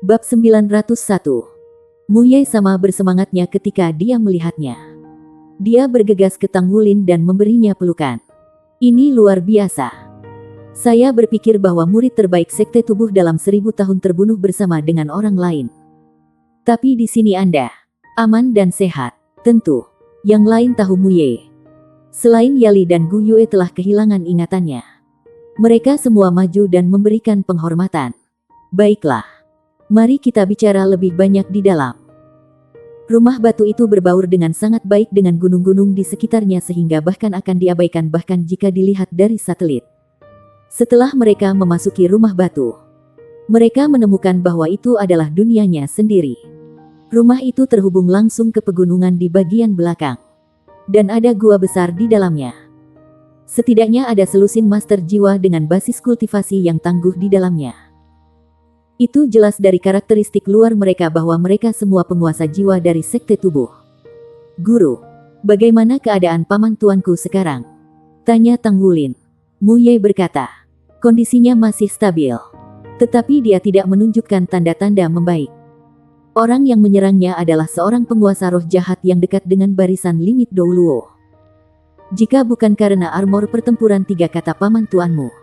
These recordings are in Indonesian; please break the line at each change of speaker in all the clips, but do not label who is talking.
Bab 901. Mu Ye sama bersemangatnya ketika dia melihatnya. Dia bergegas ke Tang Wulin dan memberinya pelukan. Ini luar biasa. Saya berpikir bahwa murid terbaik sekte tubuh dalam 1000 tahun terbunuh bersama dengan orang lain. Tapi di sini Anda aman dan sehat. Tentu. Yang lain tahu Mu Ye. Selain Yali dan Gu Yue telah kehilangan ingatannya. Mereka semua maju dan memberikan penghormatan. Baiklah. Mari kita bicara lebih banyak di dalam. Rumah batu itu berbaur dengan sangat baik dengan gunung-gunung di sekitarnya sehingga bahkan akan diabaikan bahkan jika dilihat dari satelit. Setelah mereka memasuki rumah batu, mereka menemukan bahwa itu adalah dunianya sendiri. Rumah itu terhubung langsung ke pegunungan di bagian belakang. Dan ada gua besar di dalamnya. Setidaknya ada selusin master jiwa dengan basis kultivasi yang tangguh di dalamnya. Itu jelas dari karakteristik luar mereka bahwa mereka semua penguasa jiwa dari sekte tubuh. Guru, bagaimana keadaan paman tuanku sekarang? Tanya Tang Wulin. Mu Ye berkata, kondisinya masih stabil. Tetapi dia tidak menunjukkan tanda-tanda membaik. Orang yang menyerangnya adalah seorang penguasa roh jahat yang dekat dengan barisan limit Douluo. Jika bukan karena armor pertempuran 3 kata paman tuanmu,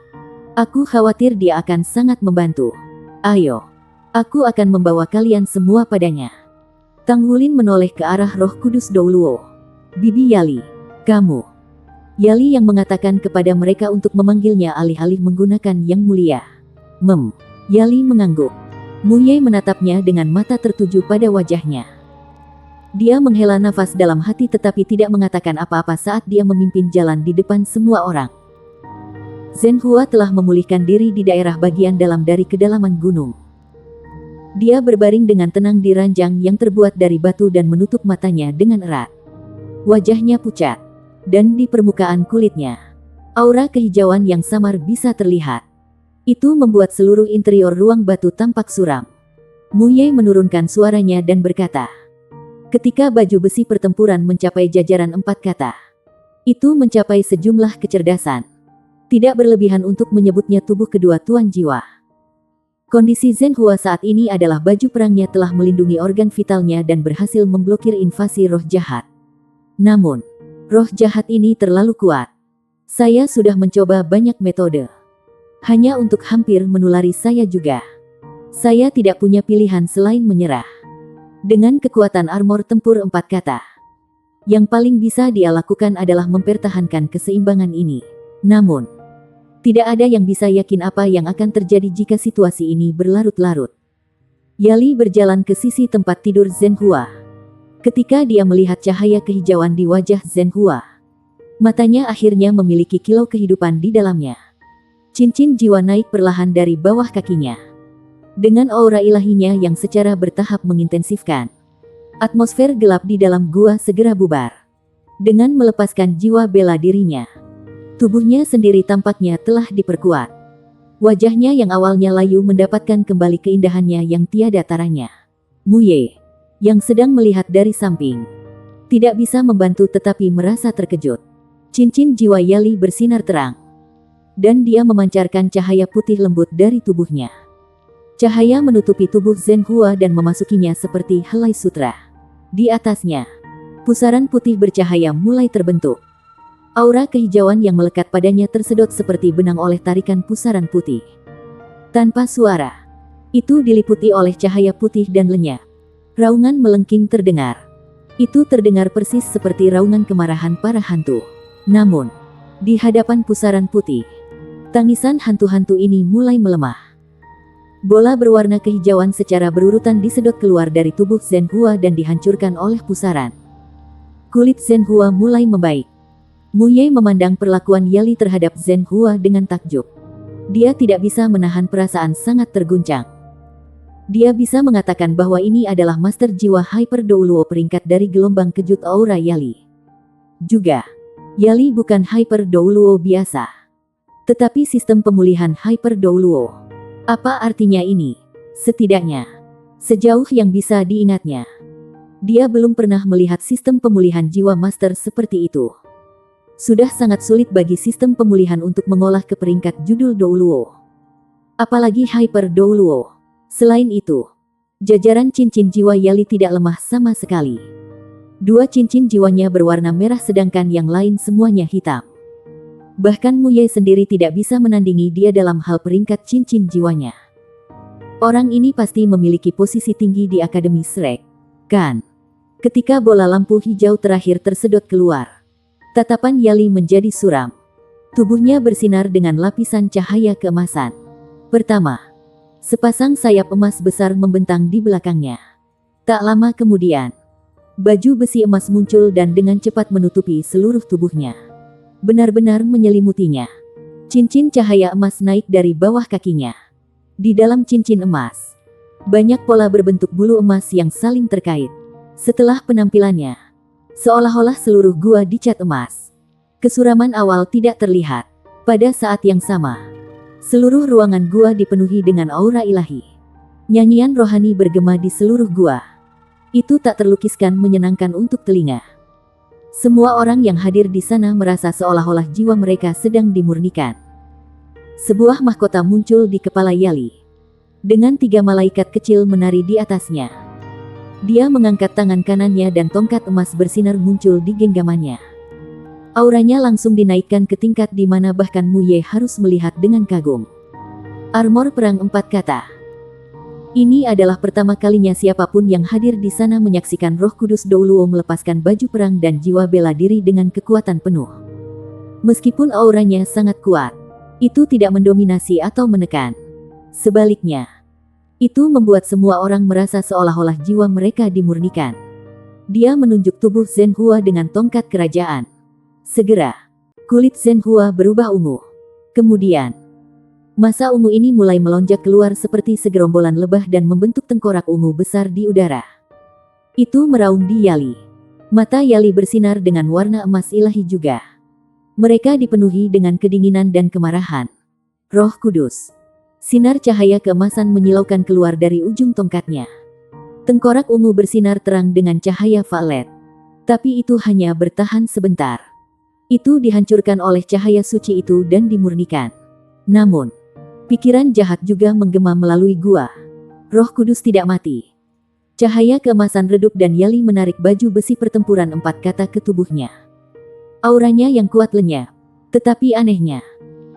aku khawatir dia akan sangat membantu. Ayo, aku akan membawa kalian semua padanya. Tang Wulin menoleh ke arah Roh Kudus Douluo. Bibi Yali, kamu. Yali yang mengatakan kepada mereka untuk memanggilnya alih-alih menggunakan yang mulia. Yali mengangguk. Mu Ye menatapnya dengan mata tertuju pada wajahnya. Dia menghela nafas dalam hati tetapi tidak mengatakan apa-apa saat dia memimpin jalan di depan semua orang. Zhenhua telah memulihkan diri di daerah bagian dalam dari kedalaman gunung. Dia berbaring dengan tenang di ranjang yang terbuat dari batu dan menutup matanya dengan erat. Wajahnya pucat, dan di permukaan kulitnya, aura kehijauan yang samar bisa terlihat. Itu membuat seluruh interior ruang batu tampak suram. Mu Ye menurunkan suaranya dan berkata, ketika baju besi pertempuran mencapai jajaran 4 kata, itu mencapai sejumlah kecerdasan. Tidak berlebihan untuk menyebutnya tubuh kedua tuan jiwa. Kondisi Zhenhua saat ini adalah baju perangnya telah melindungi organ vitalnya dan berhasil memblokir invasi roh jahat. Namun, roh jahat ini terlalu kuat. Saya sudah mencoba banyak metode. Hanya untuk hampir menulari saya juga. Saya tidak punya pilihan selain menyerah. Dengan kekuatan armor tempur 4 kata. Yang paling bisa dia lakukan adalah mempertahankan keseimbangan ini. Namun, tidak ada yang bisa yakin apa yang akan terjadi jika situasi ini berlarut-larut. Yali berjalan ke sisi tempat tidur Zhenhua. Ketika dia melihat cahaya kehijauan di wajah Zhenhua, matanya akhirnya memiliki kilau kehidupan di dalamnya. Cincin jiwa naik perlahan dari bawah kakinya. Dengan aura ilahinya yang secara bertahap mengintensifkan, atmosfer gelap di dalam gua segera bubar. Dengan melepaskan jiwa bela dirinya, tubuhnya sendiri tampaknya telah diperkuat. Wajahnya yang awalnya layu mendapatkan kembali keindahannya yang tiada taranya. Mu Ye, yang sedang melihat dari samping, tidak bisa membantu tetapi merasa terkejut. Cincin jiwa Yali bersinar terang. Dan dia memancarkan cahaya putih lembut dari tubuhnya. Cahaya menutupi tubuh Zhenhua dan memasukinya seperti helai sutra. Di atasnya, pusaran putih bercahaya mulai terbentuk. Aura kehijauan yang melekat padanya tersedot seperti benang oleh tarikan pusaran putih. Tanpa suara, itu diliputi oleh cahaya putih dan lenyap. Raungan melengking terdengar. Itu terdengar persis seperti raungan kemarahan para hantu. Namun, di hadapan pusaran putih, tangisan hantu-hantu ini mulai melemah. Bola berwarna kehijauan secara berurutan disedot keluar dari tubuh Zhenhua dan dihancurkan oleh pusaran. Kulit Zhenhua mulai membaik. Mu Ye memandang perlakuan Yali terhadap Zhenhua dengan takjub. Dia tidak bisa menahan perasaan sangat terguncang. Dia bisa mengatakan bahwa ini adalah master jiwa Hyper Douluo peringkat dari gelombang kejut aura Yali. Juga, Yali bukan Hyper Douluo biasa, tetapi sistem pemulihan Hyper Douluo. Apa artinya ini? Setidaknya, sejauh yang bisa diingatnya, dia belum pernah melihat sistem pemulihan jiwa master seperti itu. Sudah sangat sulit bagi sistem pemulihan untuk mengolah ke peringkat judul Douluo. Apalagi Hyper Douluo. Selain itu, Jajaran cincin jiwa Yali tidak lemah sama sekali. Dua cincin jiwanya berwarna merah sedangkan yang lain semuanya hitam. Bahkan Mu Ye sendiri tidak bisa menandingi dia dalam hal peringkat cincin jiwanya. Orang ini pasti memiliki posisi tinggi di Akademi Shrek, kan? Ketika bola lampu hijau terakhir tersedot keluar, tatapan Yali menjadi suram. Tubuhnya bersinar dengan lapisan cahaya keemasan. Pertama, sepasang sayap emas besar membentang di belakangnya. Tak lama kemudian, baju besi emas muncul dan dengan cepat menutupi seluruh tubuhnya. Benar-benar menyelimutinya. Cincin cahaya emas naik dari bawah kakinya. Di dalam cincin emas, banyak pola berbentuk bulu emas yang saling terkait. Setelah penampilannya, seolah-olah seluruh gua dicat emas. Kesuraman awal tidak terlihat. Pada saat yang sama, seluruh ruangan gua dipenuhi dengan aura ilahi. Nyanyian rohani bergema di seluruh gua. Itu tak terlukiskan menyenangkan untuk telinga. Semua orang yang hadir di sana merasa seolah-olah jiwa mereka sedang dimurnikan. Sebuah mahkota muncul di kepala Yali. Dengan 3 malaikat kecil menari di atasnya. Dia mengangkat tangan kanannya dan tongkat emas bersinar muncul di genggamannya. Auranya langsung dinaikkan ke tingkat di mana bahkan Mu Ye harus melihat dengan kagum. Armor perang 4 kata. Ini adalah pertama kalinya siapapun yang hadir di sana menyaksikan Roh Kudus Douluo melepaskan baju perang dan jiwa bela diri dengan kekuatan penuh. Meskipun auranya sangat kuat, itu tidak mendominasi atau menekan. Sebaliknya, itu membuat semua orang merasa seolah-olah jiwa mereka dimurnikan. Dia menunjuk tubuh Zhenhua dengan tongkat kerajaan. Segera, kulit Zhenhua berubah ungu. Kemudian, masa ungu ini mulai melonjak keluar seperti segerombolan lebah dan membentuk tengkorak ungu besar di udara. Itu meraung di Yali. Mata Yali bersinar dengan warna emas ilahi juga. Mereka dipenuhi dengan kedinginan dan kemarahan. Roh Kudus. Sinar cahaya keemasan menyilaukan keluar dari ujung tongkatnya. Tengkorak ungu bersinar terang dengan cahaya violet. Tapi itu hanya bertahan sebentar. Itu dihancurkan oleh cahaya suci itu dan dimurnikan. Namun, pikiran jahat juga menggema melalui gua. Roh Kudus tidak mati. Cahaya keemasan redup dan Yali menarik baju besi pertempuran 4 kata ke tubuhnya. Auranya yang kuat lenyap. Tetapi anehnya,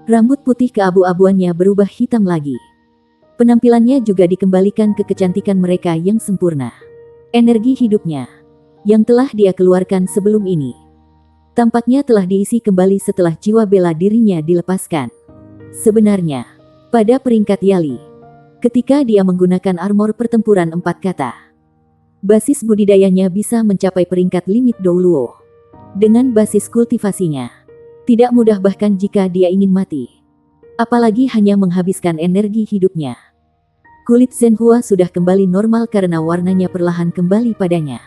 rambut putih keabu-abuannya berubah hitam lagi. Penampilannya juga dikembalikan ke kecantikan mereka yang sempurna. Energi hidupnya, yang telah dia keluarkan sebelum ini, tampaknya telah diisi kembali setelah jiwa bela dirinya dilepaskan. Sebenarnya, pada peringkat Yali, ketika dia menggunakan armor pertempuran 4 kata, basis budidayanya bisa mencapai peringkat limit Douluo. Dengan basis kultivasinya, tidak mudah bahkan jika dia ingin mati. Apalagi hanya menghabiskan energi hidupnya. Kulit Zhenhua sudah kembali normal karena warnanya perlahan kembali padanya.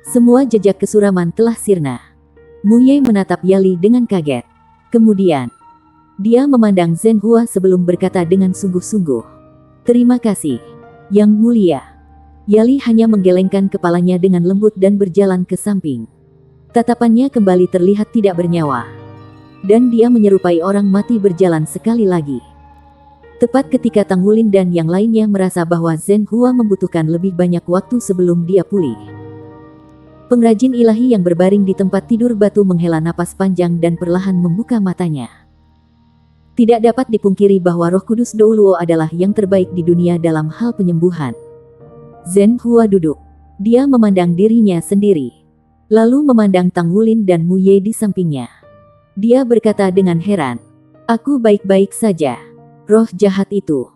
Semua jejak kesuraman telah sirna. Mu Ye menatap Yali dengan kaget. Kemudian, dia memandang Zhenhua sebelum berkata dengan sungguh-sungguh, "Terima kasih, Yang Mulia." Yali hanya menggelengkan kepalanya dengan lembut dan berjalan ke samping. Tatapannya kembali terlihat tidak bernyawa. Dan dia menyerupai orang mati berjalan sekali lagi. Tepat ketika Tang Wulin dan yang lainnya merasa bahwa Zhenhua membutuhkan lebih banyak waktu sebelum dia pulih. Pengrajin ilahi yang berbaring di tempat tidur batu menghela napas panjang dan perlahan membuka matanya. Tidak dapat dipungkiri bahwa Roh Kudus Douluo adalah yang terbaik di dunia dalam hal penyembuhan. Zhenhua duduk. Dia memandang dirinya sendiri. Lalu memandang Tang Wulin dan Mu Ye di sampingnya. Dia berkata dengan heran, "Aku baik-baik saja. Roh jahat itu."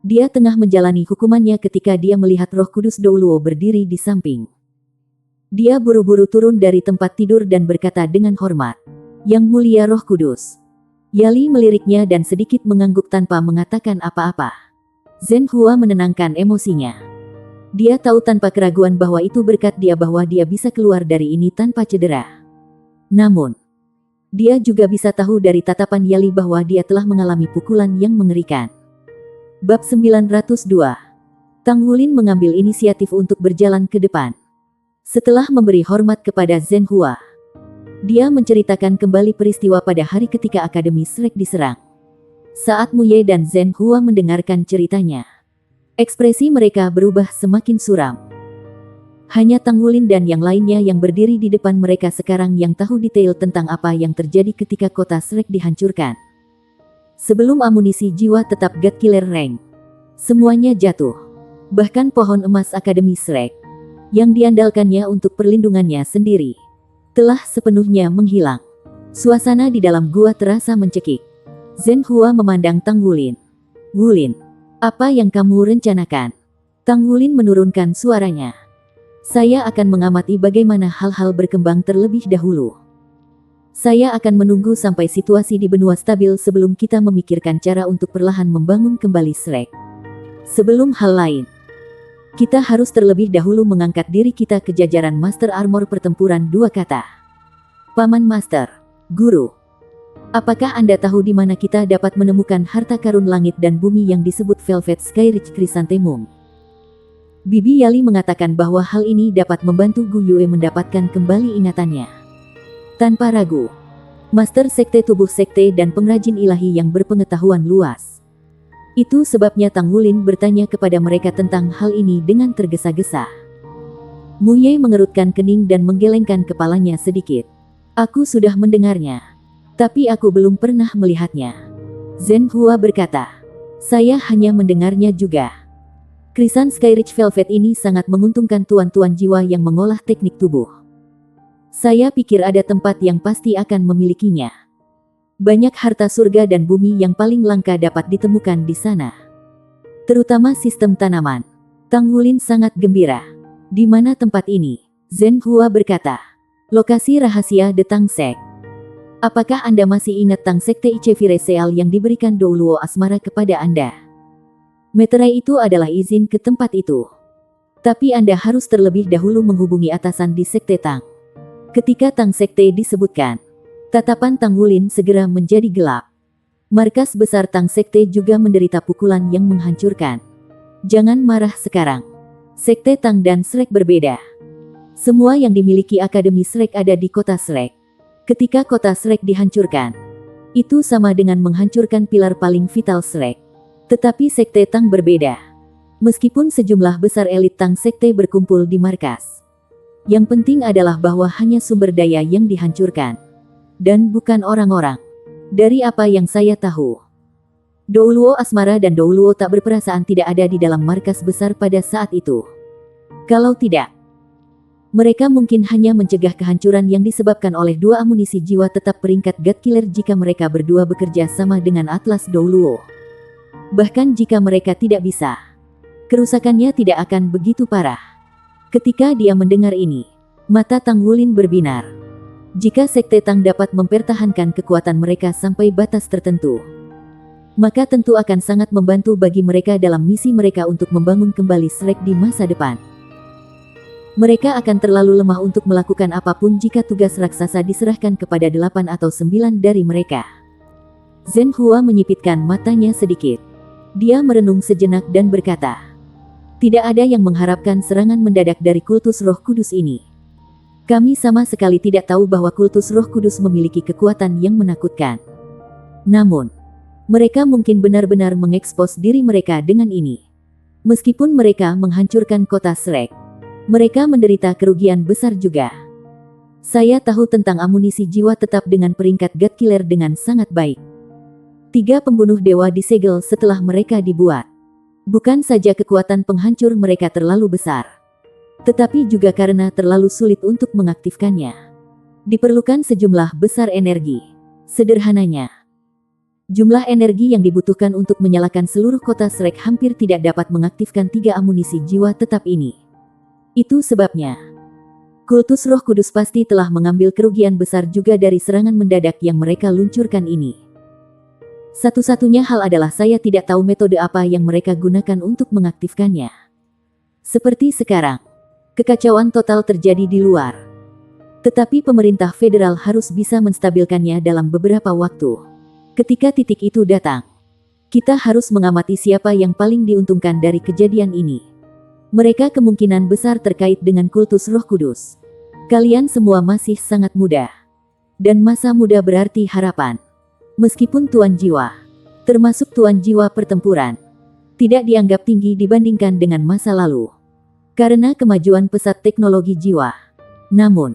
Dia tengah menjalani hukumannya ketika dia melihat Roh Kudus Douluo berdiri di samping. Dia buru-buru turun dari tempat tidur dan berkata dengan hormat, "Yang Mulia Roh Kudus." Yali meliriknya dan sedikit mengangguk tanpa mengatakan apa-apa. Zhenhua menenangkan emosinya. Dia tahu tanpa keraguan bahwa itu berkat dia bahwa dia bisa keluar dari ini tanpa cedera. Namun, dia juga bisa tahu dari tatapan Yali bahwa dia telah mengalami pukulan yang mengerikan. Bab 902. Tang Wulin mengambil inisiatif untuk berjalan ke depan. Setelah memberi hormat kepada Zhenhua, dia menceritakan kembali peristiwa pada hari ketika Akademi Shrek diserang. Saat Mu Ye dan Zhenhua mendengarkan ceritanya, Ekspresi mereka berubah semakin suram. Hanya Tang Wulin dan yang lainnya yang berdiri di depan mereka sekarang yang tahu detail tentang apa yang terjadi ketika kota Shrek dihancurkan. Sebelum amunisi jiwa tetap God Killer Rank, semuanya jatuh. Bahkan pohon emas Akademi Shrek, yang diandalkannya untuk perlindungannya sendiri, telah sepenuhnya menghilang. Suasana di dalam gua terasa mencekik. Zhen Hua memandang Tang Wulin. "Wulin, apa yang kamu rencanakan?" Tang Wulin menurunkan suaranya. "Saya akan mengamati bagaimana hal-hal berkembang terlebih dahulu. Saya akan menunggu sampai situasi di benua stabil sebelum kita memikirkan cara untuk perlahan membangun kembali Shrek. Sebelum hal lain, kita harus terlebih dahulu mengangkat diri kita ke jajaran Master Armor Pertempuran Dua Kata." "Paman Master, Guru, apakah Anda tahu di mana kita dapat menemukan harta karun langit dan bumi yang disebut Velvet Skyreach Chrysanthemum?" Bibi Yali mengatakan bahwa hal ini dapat membantu Gu Yue mendapatkan kembali ingatannya. Tanpa ragu, Master Sekte Tubuh Sekte dan pengrajin ilahi yang berpengetahuan luas. Itu sebabnya Tang Wulin bertanya kepada mereka tentang hal ini dengan tergesa-gesa. Mu Ye mengerutkan kening dan menggelengkan kepalanya sedikit. "Aku sudah mendengarnya, tapi aku belum pernah melihatnya." Zhen Hua berkata, "Saya hanya mendengarnya juga. Krisan Skyreach Velvet ini sangat menguntungkan tuan-tuan jiwa yang mengolah teknik tubuh. Saya pikir ada tempat yang pasti akan memilikinya. Banyak harta surga dan bumi yang paling langka dapat ditemukan di sana. Terutama sistem tanaman." Tang Wulin sangat gembira. "Di mana tempat ini?" Zhen Hua berkata, "Lokasi rahasia The Tang Sek. Apakah Anda masih ingat Tang Sekte Ichevire Seal yang diberikan Douluo Asmara kepada Anda? Meterai itu adalah izin ke tempat itu. Tapi Anda harus terlebih dahulu menghubungi atasan di Sekte Tang." Ketika Tang Sekte disebutkan, tatapan Tang Wulin segera menjadi gelap. Markas besar Tang Sekte juga menderita pukulan yang menghancurkan. "Jangan marah sekarang. Sekte Tang dan Shrek berbeda. Semua yang dimiliki Akademi Shrek ada di kota Shrek. Ketika kota Shrek dihancurkan, itu sama dengan menghancurkan pilar paling vital Shrek. Tetapi Sekte Tang berbeda. Meskipun sejumlah besar elit Tang Sekte berkumpul di markas, yang penting adalah bahwa hanya sumber daya yang dihancurkan, dan bukan orang-orang. Dari apa yang saya tahu, Douluo Asmara dan Douluo tak berperasaan tidak ada di dalam markas besar pada saat itu. Kalau tidak, mereka mungkin hanya mencegah kehancuran yang disebabkan oleh dua amunisi jiwa tetap peringkat God Killer jika mereka berdua bekerja sama dengan Atlas Douluo. Bahkan jika mereka tidak bisa, kerusakannya tidak akan begitu parah." Ketika dia mendengar ini, mata Tang Wulin berbinar. Jika Sekte Tang dapat mempertahankan kekuatan mereka sampai batas tertentu, maka tentu akan sangat membantu bagi mereka dalam misi mereka untuk membangun kembali Shrek di masa depan. Mereka akan terlalu lemah untuk melakukan apapun jika tugas raksasa diserahkan kepada 8 atau 9 dari mereka. Zhen Hua menyipitkan matanya sedikit. Dia merenung sejenak dan berkata, "Tidak ada yang mengharapkan serangan mendadak dari kultus Roh Kudus ini. Kami sama sekali tidak tahu bahwa kultus Roh Kudus memiliki kekuatan yang menakutkan. Namun, mereka mungkin benar-benar mengekspos diri mereka dengan ini. Meskipun mereka menghancurkan kota Shrek, mereka menderita kerugian besar juga. Saya tahu tentang amunisi jiwa tetap dengan peringkat God Killer dengan sangat baik. 3 pembunuh dewa disegel setelah mereka dibuat. Bukan saja kekuatan penghancur mereka terlalu besar, tetapi juga karena terlalu sulit untuk mengaktifkannya. Diperlukan sejumlah besar energi. Sederhananya, jumlah energi yang dibutuhkan untuk menyalakan seluruh kota Shrek hampir tidak dapat mengaktifkan 3 amunisi jiwa tetap ini. Itu sebabnya, kultus Roh Kudus pasti telah mengambil kerugian besar juga dari serangan mendadak yang mereka luncurkan ini. Satu-satunya hal adalah saya tidak tahu metode apa yang mereka gunakan untuk mengaktifkannya. Seperti sekarang, kekacauan total terjadi di luar. Tetapi pemerintah federal harus bisa menstabilkannya dalam beberapa waktu. Ketika titik itu datang, kita harus mengamati siapa yang paling diuntungkan dari kejadian ini. Mereka kemungkinan besar terkait dengan kultus Roh Kudus. Kalian semua masih sangat muda. Dan masa muda berarti harapan. Meskipun tuan jiwa, termasuk tuan jiwa pertempuran, tidak dianggap tinggi dibandingkan dengan masa lalu. Karena kemajuan pesat teknologi jiwa. Namun,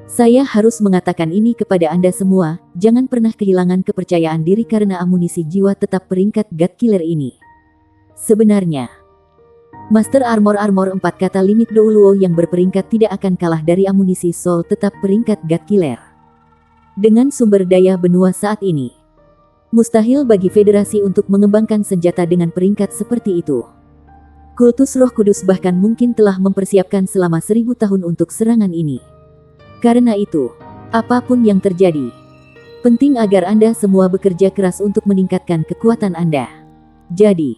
saya harus mengatakan ini kepada Anda semua, jangan pernah kehilangan kepercayaan diri karena amunisi jiwa tetap peringkat God Killer ini. Sebenarnya, Master Armor 4 kata limit Douluo yang berperingkat tidak akan kalah dari amunisi Soul tetap peringkat God Killer. Dengan sumber daya benua saat ini, mustahil bagi federasi untuk mengembangkan senjata dengan peringkat seperti itu. Kultus Roh Kudus bahkan mungkin telah mempersiapkan selama 1000 tahun untuk serangan ini. Karena itu, apapun yang terjadi, penting agar Anda semua bekerja keras untuk meningkatkan kekuatan Anda. Jadi,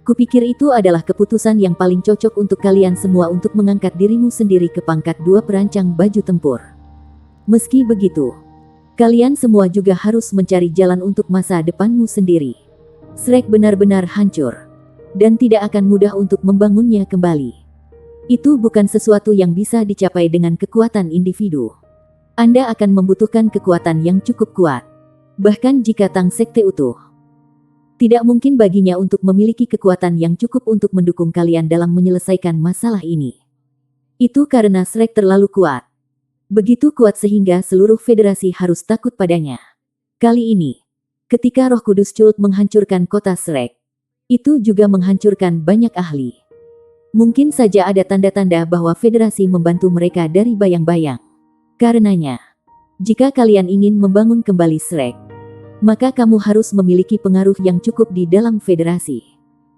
kupikir itu adalah keputusan yang paling cocok untuk kalian semua untuk mengangkat dirimu sendiri ke pangkat 2 perancang baju tempur. Meski begitu, kalian semua juga harus mencari jalan untuk masa depanmu sendiri. Shrek benar-benar hancur, dan tidak akan mudah untuk membangunnya kembali. Itu bukan sesuatu yang bisa dicapai dengan kekuatan individu. Anda akan membutuhkan kekuatan yang cukup kuat. Bahkan jika Tang Sekte utuh, tidak mungkin baginya untuk memiliki kekuatan yang cukup untuk mendukung kalian dalam menyelesaikan masalah ini. Itu karena Shrek terlalu kuat. Begitu kuat sehingga seluruh federasi harus takut padanya. Kali ini, ketika Roh Kudus Cult menghancurkan kota Shrek, itu juga menghancurkan banyak ahli. Mungkin saja ada tanda-tanda bahwa federasi membantu mereka dari bayang-bayang. Karenanya, jika kalian ingin membangun kembali Shrek, maka kamu harus memiliki pengaruh yang cukup di dalam federasi.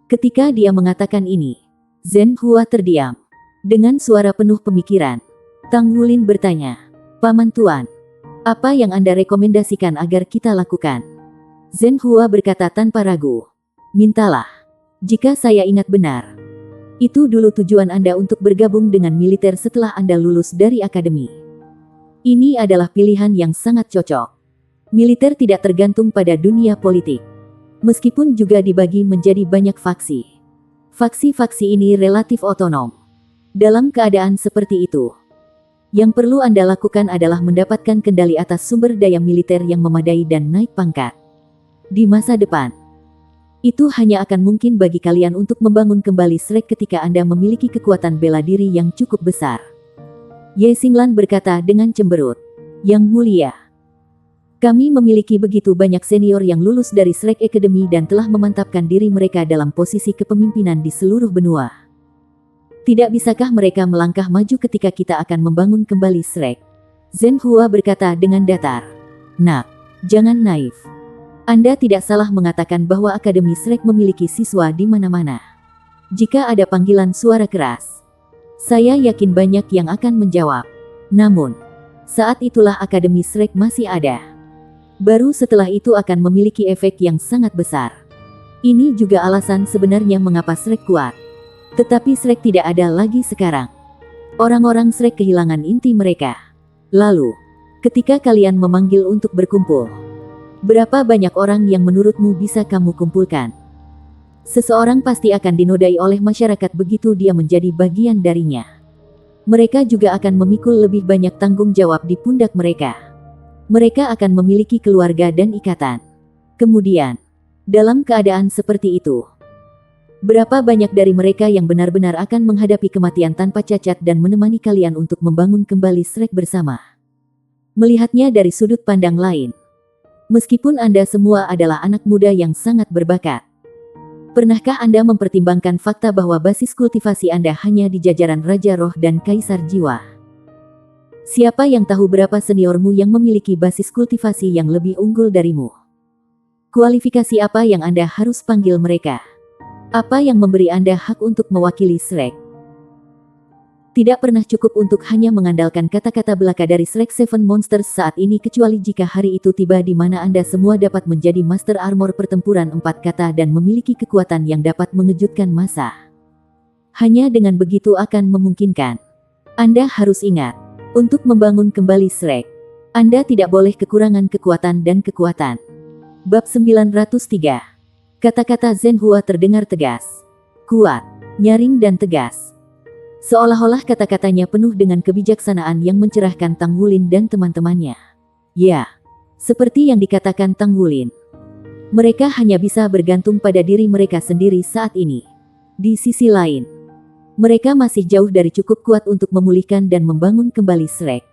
Ketika dia mengatakan ini, Zhen Hua terdiam. Dengan suara penuh pemikiran, Tang Wulin bertanya, "Paman Tuan, apa yang Anda rekomendasikan agar kita lakukan?" Zhen Hua berkata tanpa ragu, "Mintalah. Jika saya ingat benar, itu dulu tujuan Anda untuk bergabung dengan militer setelah Anda lulus dari akademi. Ini adalah pilihan yang sangat cocok. Militer tidak tergantung pada dunia politik. Meskipun juga dibagi menjadi banyak faksi. Faksi-faksi ini relatif otonom. Dalam keadaan seperti itu, yang perlu Anda lakukan adalah mendapatkan kendali atas sumber daya militer yang memadai dan naik pangkat. Di masa depan, itu hanya akan mungkin bagi kalian untuk membangun kembali Shrek ketika Anda memiliki kekuatan bela diri yang cukup besar." Ye Xinglan berkata dengan cemberut, "Yang mulia, kami memiliki begitu banyak senior yang lulus dari Shrek Academy dan telah memantapkan diri mereka dalam posisi kepemimpinan di seluruh benua. Tidak bisakah mereka melangkah maju ketika kita akan membangun kembali Shrek?" Zhen Hua berkata dengan datar, "Nak, jangan naif. Anda tidak salah mengatakan bahwa Akademi Shrek memiliki siswa di mana-mana. Jika ada panggilan suara keras, saya yakin banyak yang akan menjawab. Namun, saat itulah Akademi Shrek masih ada. Baru setelah itu akan memiliki efek yang sangat besar. Ini juga alasan sebenarnya mengapa Shrek kuat. Tetapi Shrek tidak ada lagi sekarang. Orang-orang Shrek kehilangan inti mereka. Lalu, ketika kalian memanggil untuk berkumpul, berapa banyak orang yang menurutmu bisa kamu kumpulkan? Seseorang pasti akan dinodai oleh masyarakat begitu dia menjadi bagian darinya. Mereka juga akan memikul lebih banyak tanggung jawab di pundak mereka. Mereka akan memiliki keluarga dan ikatan. Kemudian, dalam keadaan seperti itu, berapa banyak dari mereka yang benar-benar akan menghadapi kematian tanpa cacat dan menemani kalian untuk membangun kembali Shrek bersama? Melihatnya dari sudut pandang lain, meskipun Anda semua adalah anak muda yang sangat berbakat, pernahkah Anda mempertimbangkan fakta bahwa basis kultivasi Anda hanya di jajaran Raja Roh dan Kaisar Jiwa? Siapa yang tahu berapa seniormu yang memiliki basis kultivasi yang lebih unggul darimu? Kualifikasi apa yang Anda harus panggil mereka? Apa yang memberi Anda hak untuk mewakili Shrek? Tidak pernah cukup untuk hanya mengandalkan kata-kata belaka dari Shrek Seven Monsters saat ini kecuali jika hari itu tiba di mana Anda semua dapat menjadi Master Armor pertempuran 4 kata dan memiliki kekuatan yang dapat mengejutkan massa. Hanya dengan begitu akan memungkinkan. Anda harus ingat, untuk membangun kembali Shrek, Anda tidak boleh kekurangan kekuatan dan kekuatan. Bab 903. Kata-kata Zhen Hua terdengar tegas, kuat, nyaring dan tegas. Seolah-olah kata-katanya penuh dengan kebijaksanaan yang mencerahkan Tang Wulin dan teman-temannya. Ya, seperti yang dikatakan Tang Wulin. Mereka hanya bisa bergantung pada diri mereka sendiri saat ini. Di sisi lain, mereka masih jauh dari cukup kuat untuk memulihkan dan membangun kembali Shrek.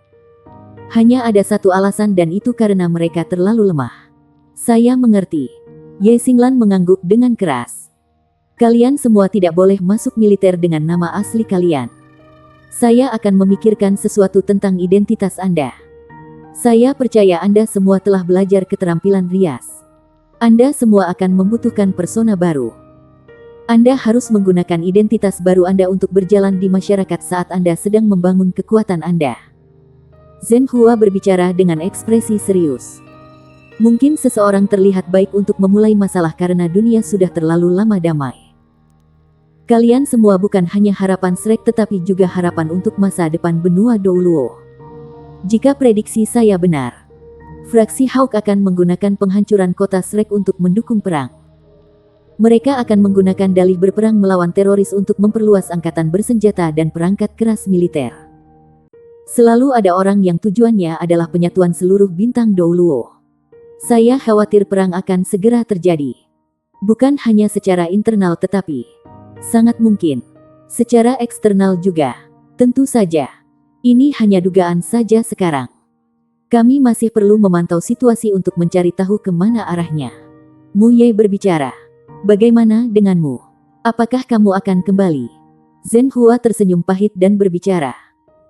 Hanya ada satu alasan dan itu karena mereka terlalu lemah. Saya mengerti. Ye Xinglan mengangguk dengan keras. Kalian semua tidak boleh masuk militer dengan nama asli kalian. Saya akan memikirkan sesuatu tentang identitas Anda. Saya percaya Anda semua telah belajar keterampilan rias. Anda semua akan membutuhkan persona baru. Anda harus menggunakan identitas baru Anda untuk berjalan di masyarakat saat Anda sedang membangun kekuatan Anda. Zhen Hua berbicara dengan ekspresi serius. Mungkin seseorang terlihat baik untuk memulai masalah karena dunia sudah terlalu lama damai. Kalian semua bukan hanya harapan Shrek tetapi juga harapan untuk masa depan benua Douluo. Jika prediksi saya benar, fraksi Hawk akan menggunakan penghancuran kota Shrek untuk mendukung perang. Mereka akan menggunakan dalih berperang melawan teroris untuk memperluas angkatan bersenjata dan perangkat keras militer. Selalu ada orang yang tujuannya adalah penyatuan seluruh bintang Douluo. Saya khawatir perang akan segera terjadi. Bukan hanya secara internal tetapi sangat mungkin secara eksternal juga. Tentu saja, ini hanya dugaan saja sekarang. Kami masih perlu memantau situasi untuk mencari tahu kemana arahnya. Mu Ye berbicara. Bagaimana denganmu? Apakah kamu akan kembali? Zhen Hua tersenyum pahit dan berbicara.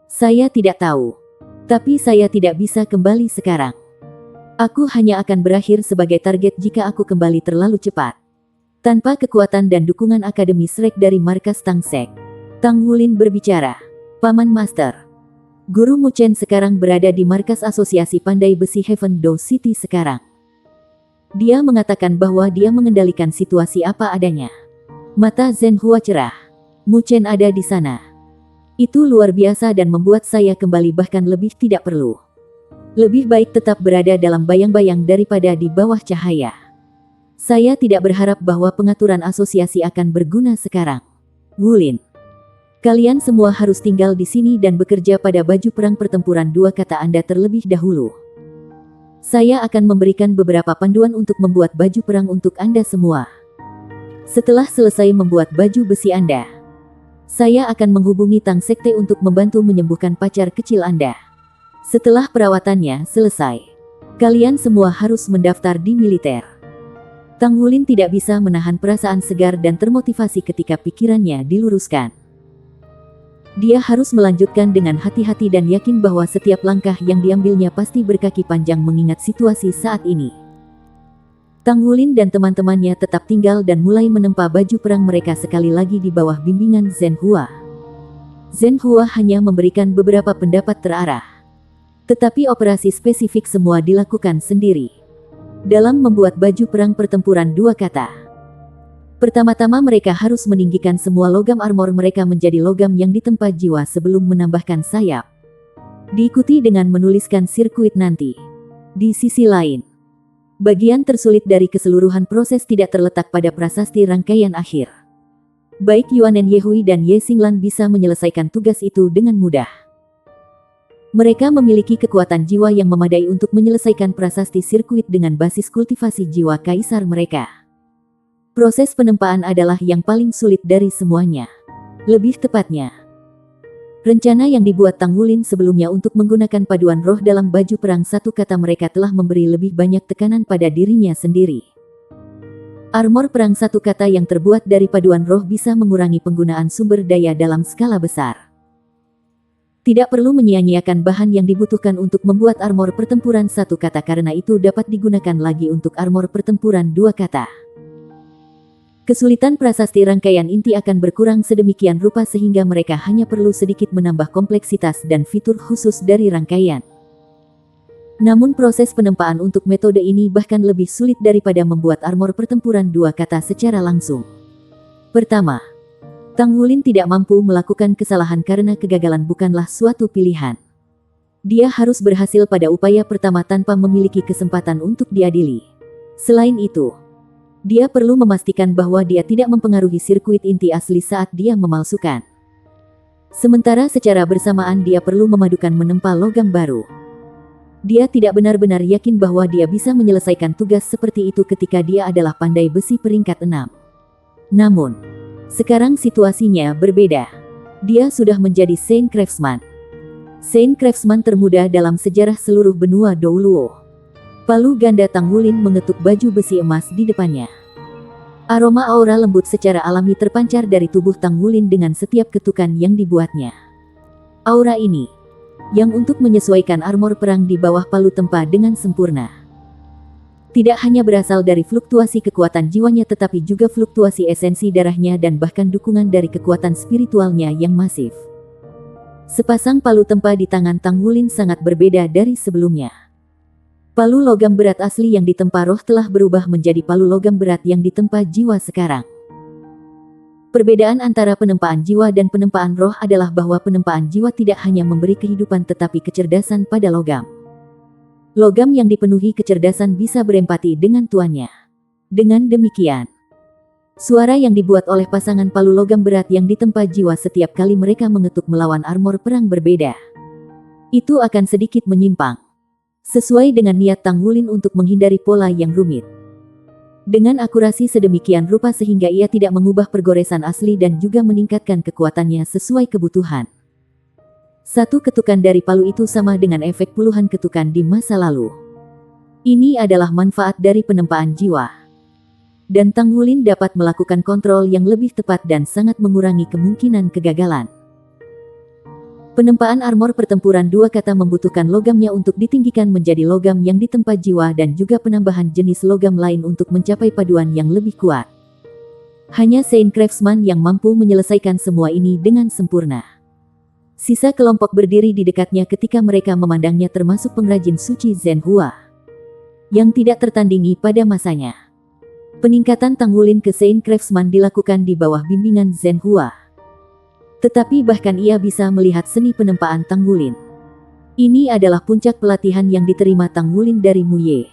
Saya tidak tahu. Tapi saya tidak bisa kembali sekarang. Aku hanya akan berakhir sebagai target jika aku kembali terlalu cepat. Tanpa kekuatan dan dukungan Akademi Shrek dari markas Tang Sek. Tang Wulin berbicara. Paman Master. Guru Mu Chen sekarang berada di markas Asosiasi Pandai Besi Heaven Dou City sekarang. Dia mengatakan bahwa dia mengendalikan situasi apa adanya. Mata Zhen Hua cerah. Mu Chen ada di sana. Itu luar biasa dan membuat saya kembali bahkan lebih tidak perlu. Lebih baik tetap berada dalam bayang-bayang daripada di bawah cahaya. Saya tidak berharap bahwa pengaturan asosiasi akan berguna sekarang. Wulin. Kalian semua harus tinggal di sini dan bekerja pada baju perang pertempuran dua kata Anda terlebih dahulu. Saya akan memberikan beberapa panduan untuk membuat baju perang untuk Anda semua. Setelah selesai membuat baju besi Anda, saya akan menghubungi Tang Sekte untuk membantu menyembuhkan pacar kecil Anda. Setelah perawatannya selesai, kalian semua harus mendaftar di militer. Tang Wulin tidak bisa menahan perasaan segar dan termotivasi ketika pikirannya diluruskan. Dia harus melanjutkan dengan hati-hati dan yakin bahwa setiap langkah yang diambilnya pasti berkaki panjang mengingat situasi saat ini. Tang Wulin dan teman-temannya tetap tinggal dan mulai menempa baju perang mereka sekali lagi di bawah bimbingan Zhen Hua. Zhen Hua hanya memberikan beberapa pendapat terarah. Tetapi operasi spesifik semua dilakukan sendiri. Dalam membuat baju perang pertempuran dua kata. Pertama-tama mereka harus meninggikan semua logam armor mereka menjadi logam yang ditempa jiwa sebelum menambahkan sayap. Diikuti dengan menuliskan sirkuit nanti. Di sisi lain, bagian tersulit dari keseluruhan proses tidak terletak pada prasasti rangkaian akhir. Baik Yuan Yehui dan Ye Xinglan bisa menyelesaikan tugas itu dengan mudah. Mereka memiliki kekuatan jiwa yang memadai untuk menyelesaikan prasasti sirkuit dengan basis kultivasi jiwa kaisar mereka. Proses penempaan adalah yang paling sulit dari semuanya. Lebih tepatnya, rencana yang dibuat Tang Wulin sebelumnya untuk menggunakan paduan roh dalam baju perang satu kata mereka telah memberi lebih banyak tekanan pada dirinya sendiri. Armor perang satu kata yang terbuat dari paduan roh bisa mengurangi penggunaan sumber daya dalam skala besar. Tidak perlu menyia-nyiakan bahan yang dibutuhkan untuk membuat armor pertempuran satu kata karena itu dapat digunakan lagi untuk armor pertempuran dua kata. Kesulitan prasasti rangkaian inti akan berkurang sedemikian rupa sehingga mereka hanya perlu sedikit menambah kompleksitas dan fitur khusus dari rangkaian. Namun proses penempaan untuk metode ini bahkan lebih sulit daripada membuat armor pertempuran dua kata secara langsung. Pertama, Tang Wulin tidak mampu melakukan kesalahan karena kegagalan bukanlah suatu pilihan. Dia harus berhasil pada upaya pertama tanpa memiliki kesempatan untuk diadili. Selain itu, dia perlu memastikan bahwa dia tidak mempengaruhi sirkuit inti asli saat dia memalsukan. Sementara secara bersamaan dia perlu memadukan menempa logam baru. Dia tidak benar-benar yakin bahwa dia bisa menyelesaikan tugas seperti itu ketika dia adalah pandai besi peringkat 6. Namun, sekarang situasinya berbeda. Dia sudah menjadi Saint Craftsman. Saint Craftsman termuda dalam sejarah seluruh benua Douluo. Palu ganda Tang Wulin mengetuk baju besi emas di depannya. Aroma aura lembut secara alami terpancar dari tubuh Tang Wulin dengan setiap ketukan yang dibuatnya. Aura ini yang untuk menyesuaikan armor perang di bawah palu tempa dengan sempurna. Tidak hanya berasal dari fluktuasi kekuatan jiwanya tetapi juga fluktuasi esensi darahnya dan bahkan dukungan dari kekuatan spiritualnya yang masif. Sepasang palu tempa di tangan Tang Wulin sangat berbeda dari sebelumnya. Palu logam berat asli yang ditempa roh telah berubah menjadi palu logam berat yang ditempa jiwa sekarang. Perbedaan antara penempaan jiwa dan penempaan roh adalah bahwa penempaan jiwa tidak hanya memberi kehidupan tetapi kecerdasan pada logam. Logam yang dipenuhi kecerdasan bisa berempati dengan tuannya. Dengan demikian, suara yang dibuat oleh pasangan palu logam berat yang ditempa jiwa setiap kali mereka mengetuk melawan armor perang berbeda, itu akan sedikit menyimpang. Sesuai dengan niat Tang Wulin untuk menghindari pola yang rumit. Dengan akurasi sedemikian rupa sehingga ia tidak mengubah pergoresan asli dan juga meningkatkan kekuatannya sesuai kebutuhan. Satu ketukan dari palu itu sama dengan efek puluhan ketukan di masa lalu. Ini adalah manfaat dari penempaan jiwa. Dan Tang Wulin dapat melakukan kontrol yang lebih tepat dan sangat mengurangi kemungkinan kegagalan. Penempaan armor pertempuran dua kata membutuhkan logamnya untuk ditinggikan menjadi logam yang ditempa jiwa dan juga penambahan jenis logam lain untuk mencapai paduan yang lebih kuat. Hanya Saint Craftsman yang mampu menyelesaikan semua ini dengan sempurna. Sisa kelompok berdiri di dekatnya ketika mereka memandangnya termasuk pengrajin suci Zhenhua yang tidak tertandingi pada masanya. Peningkatan Tang Wulin ke Saint Craftsman dilakukan di bawah bimbingan Zhenhua. Tetapi bahkan ia bisa melihat seni penempaan Tang Wulin. Ini adalah puncak pelatihan yang diterima Tang Wulin dari Mu Ye.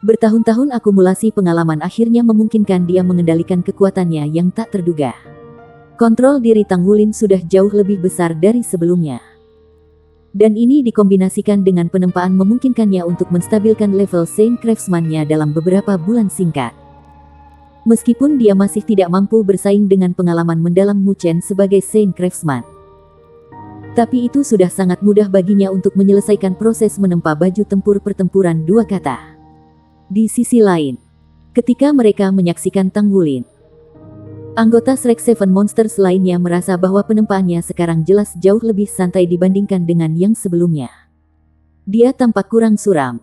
Bertahun-tahun akumulasi pengalaman akhirnya memungkinkan dia mengendalikan kekuatannya yang tak terduga. Kontrol diri Tang Wulin sudah jauh lebih besar dari sebelumnya. Dan ini dikombinasikan dengan penempaan memungkinkannya untuk menstabilkan level Saint Craftsman-nya dalam beberapa bulan singkat. Meskipun dia masih tidak mampu bersaing dengan pengalaman mendalam Mu Chen sebagai Saint Craftsman. Tapi itu sudah sangat mudah baginya untuk menyelesaikan proses menempa baju tempur pertempuran dua kata. Di sisi lain, ketika mereka menyaksikan Tang Wulin, anggota Shrek Seven Monsters lainnya merasa bahwa penempaannya sekarang jelas jauh lebih santai dibandingkan dengan yang sebelumnya. Dia tampak kurang suram.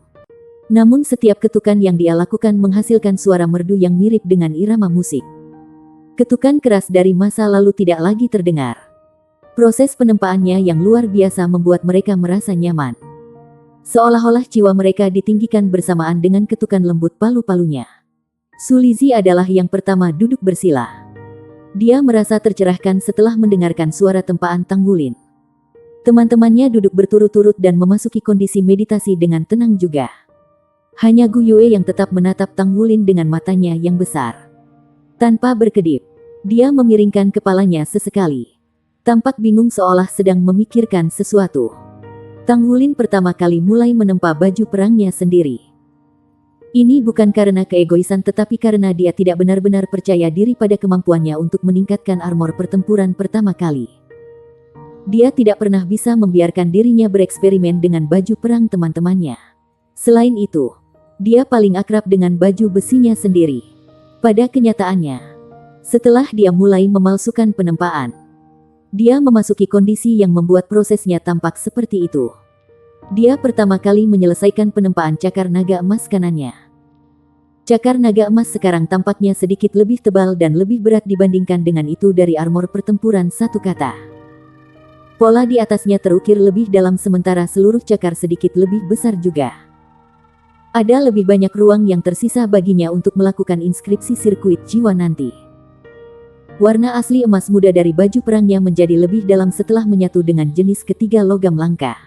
Namun setiap ketukan yang dia lakukan menghasilkan suara merdu yang mirip dengan irama musik. Ketukan keras dari masa lalu tidak lagi terdengar. Proses penempaannya yang luar biasa membuat mereka merasa nyaman. Seolah-olah jiwa mereka ditinggikan bersamaan dengan ketukan lembut palu-palunya. Su Lizhi adalah yang pertama duduk bersila. Dia merasa tercerahkan setelah mendengarkan suara tempaan Tang Wulin. Teman-temannya duduk berturut-turut dan memasuki kondisi meditasi dengan tenang juga. Hanya Gu Yue yang tetap menatap Tang Wulin dengan matanya yang besar. Tanpa berkedip, dia memiringkan kepalanya sesekali. Tampak bingung seolah sedang memikirkan sesuatu. Tang Wulin pertama kali mulai menempa baju perangnya sendiri. Ini bukan karena keegoisan tetapi karena dia tidak benar-benar percaya diri pada kemampuannya untuk meningkatkan armor pertempuran pertama kali. Dia tidak pernah bisa membiarkan dirinya bereksperimen dengan baju perang teman-temannya. Selain itu, dia paling akrab dengan baju besinya sendiri. Pada kenyataannya, setelah dia mulai memalsukan penempaan, dia memasuki kondisi yang membuat prosesnya tampak seperti itu. Dia pertama kali menyelesaikan penempaan cakar naga emas kanannya. Cakar naga emas sekarang tampaknya sedikit lebih tebal dan lebih berat dibandingkan dengan itu dari armor pertempuran satu kata. Pola di atasnya terukir lebih dalam sementara seluruh cakar sedikit lebih besar juga. Ada lebih banyak ruang yang tersisa baginya untuk melakukan inskripsi sirkuit jiwa nanti. Warna asli emas muda dari baju perangnya menjadi lebih dalam setelah menyatu dengan jenis ketiga logam langka.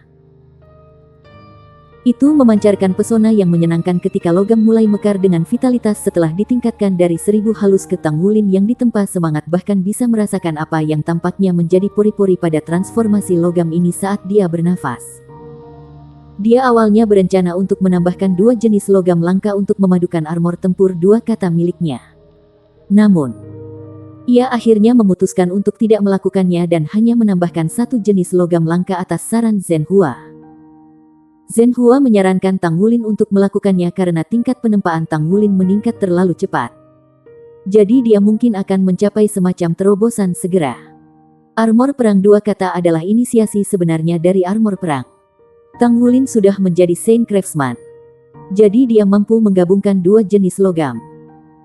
Itu memancarkan pesona yang menyenangkan ketika logam mulai mekar dengan vitalitas setelah ditingkatkan dari 1000 halus ke Tang Wulin yang ditempa semangat bahkan bisa merasakan apa yang tampaknya menjadi pori-pori pada transformasi logam ini saat dia bernafas. Dia awalnya berencana untuk menambahkan 2 jenis logam langka untuk memadukan armor tempur 2 kata miliknya. Namun, ia akhirnya memutuskan untuk tidak melakukannya dan hanya menambahkan 1 jenis logam langka atas saran Zhenhua. Zhenhua menyarankan Tang Wulin untuk melakukannya karena tingkat penempaan Tang Wulin meningkat terlalu cepat. Jadi dia mungkin akan mencapai semacam terobosan segera. Armor perang 2 kata adalah inisiasi sebenarnya dari armor perang. Tang Wulin sudah menjadi Saint Craftsman. Jadi dia mampu menggabungkan 2 jenis logam.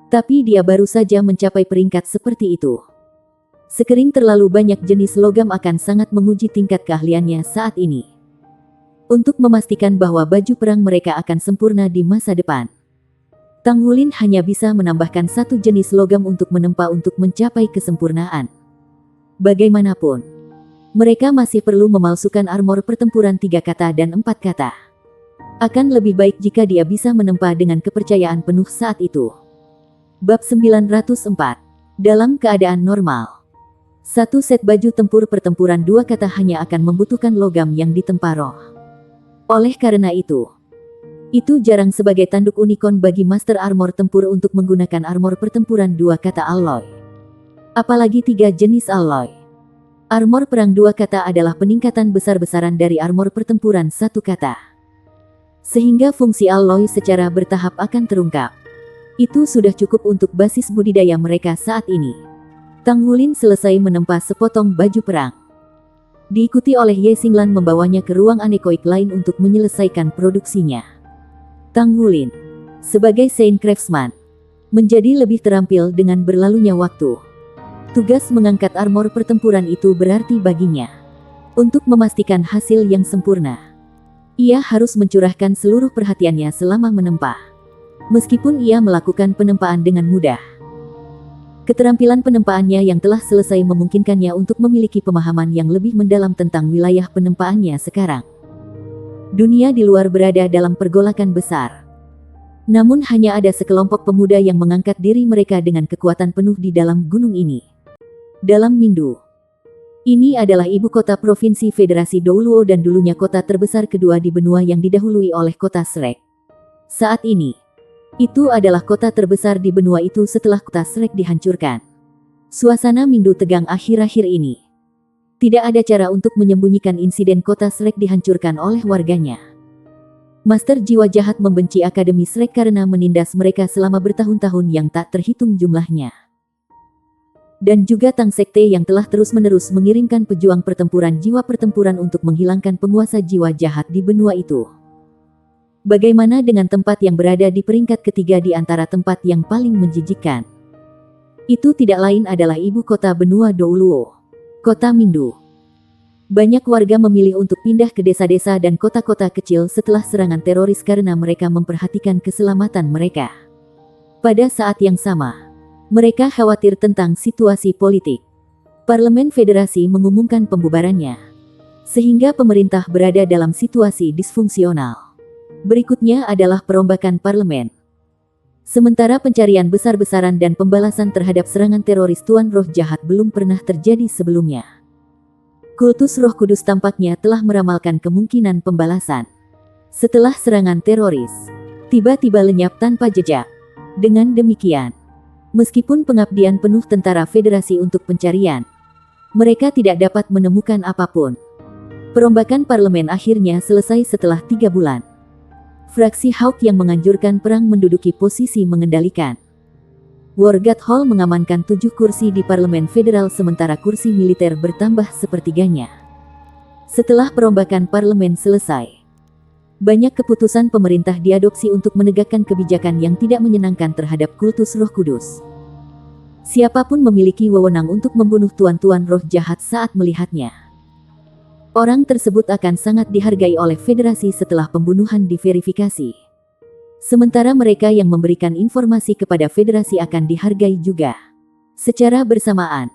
Tapi dia baru saja mencapai peringkat seperti itu. Sekering terlalu banyak jenis logam akan sangat menguji tingkat keahliannya saat ini. Untuk memastikan bahwa baju perang mereka akan sempurna di masa depan, Tang Wulin hanya bisa menambahkan 1 jenis logam untuk menempa untuk mencapai kesempurnaan. Bagaimanapun, mereka masih perlu memalsukan armor pertempuran 3 kata dan 4 kata. Akan lebih baik jika dia bisa menempa dengan kepercayaan penuh saat itu. Bab 904. Dalam keadaan normal, 1 set baju tempur pertempuran 2 kata hanya akan membutuhkan logam yang ditempa roh. Oleh karena itu jarang sebagai tanduk unicorn bagi Master Armor tempur untuk menggunakan armor pertempuran 2 kata alloy. Apalagi 3 jenis alloy. Armor perang 2 kata adalah peningkatan besar-besaran dari armor pertempuran 1 kata. Sehingga fungsi alloy secara bertahap akan terungkap. Itu sudah cukup untuk basis budidaya mereka saat ini. Tang Wulin selesai menempa sepotong baju perang. Diikuti oleh Ye Xinglan membawanya ke ruang anekoik lain untuk menyelesaikan produksinya. Tang Wulin, sebagai Saint Craftsman, menjadi lebih terampil dengan berlalunya waktu. Tugas mengangkat armor pertempuran itu berarti baginya. Untuk memastikan hasil yang sempurna, ia harus mencurahkan seluruh perhatiannya selama menempa. Meskipun ia melakukan penempaan dengan mudah, keterampilan penempaannya yang telah selesai memungkinkannya untuk memiliki pemahaman yang lebih mendalam tentang wilayah penempaannya sekarang. Dunia di luar berada dalam pergolakan besar. Namun hanya ada sekelompok pemuda yang mengangkat diri mereka dengan kekuatan penuh di dalam gunung ini. Dalam Mingdu, ini adalah ibu kota provinsi Federasi Douluo dan dulunya kota terbesar kedua di benua yang didahului oleh kota Shrek. Saat ini, itu adalah kota terbesar di benua itu setelah kota Shrek dihancurkan. Suasana Mingdu tegang akhir-akhir ini. Tidak ada cara untuk menyembunyikan insiden kota Shrek dihancurkan oleh warganya. Master jiwa jahat membenci Akademi Shrek karena menindas mereka selama bertahun-tahun yang tak terhitung jumlahnya. Dan juga Tang Sekte yang telah terus-menerus mengirimkan pejuang pertempuran jiwa pertempuran untuk menghilangkan penguasa jiwa jahat di benua itu. Bagaimana dengan tempat yang berada di peringkat ketiga di antara tempat yang paling menjijikkan? Itu tidak lain adalah ibu kota benua Douluo, Kota Mingdu. Banyak warga memilih untuk pindah ke desa-desa dan kota-kota kecil setelah serangan teroris karena mereka memperhatikan keselamatan mereka. Pada saat yang sama, mereka khawatir tentang situasi politik. Parlemen Federasi mengumumkan pembubarannya, sehingga pemerintah berada dalam situasi disfungsional. Berikutnya adalah perombakan parlemen. Sementara pencarian besar-besaran dan pembalasan terhadap serangan teroris Tuan Roh Jahat belum pernah terjadi sebelumnya. Kultus Roh Kudus tampaknya telah meramalkan kemungkinan pembalasan. Setelah serangan teroris, tiba-tiba lenyap tanpa jejak. Dengan demikian, meskipun pengabdian penuh tentara Federasi untuk pencarian, mereka tidak dapat menemukan apapun. Perombakan parlemen akhirnya selesai setelah 3 bulan. Fraksi Hawk yang menganjurkan perang menduduki posisi mengendalikan. Wargat Hall mengamankan 7 kursi di Parlemen Federal sementara kursi militer bertambah sepertiganya. Setelah perombakan parlemen selesai, banyak keputusan pemerintah diadopsi untuk menegakkan kebijakan yang tidak menyenangkan terhadap kultus Roh Kudus. Siapapun memiliki wewenang untuk membunuh tuan-tuan roh jahat saat melihatnya. Orang tersebut akan sangat dihargai oleh Federasi setelah pembunuhan diverifikasi. Sementara mereka yang memberikan informasi kepada Federasi akan dihargai juga. Secara bersamaan,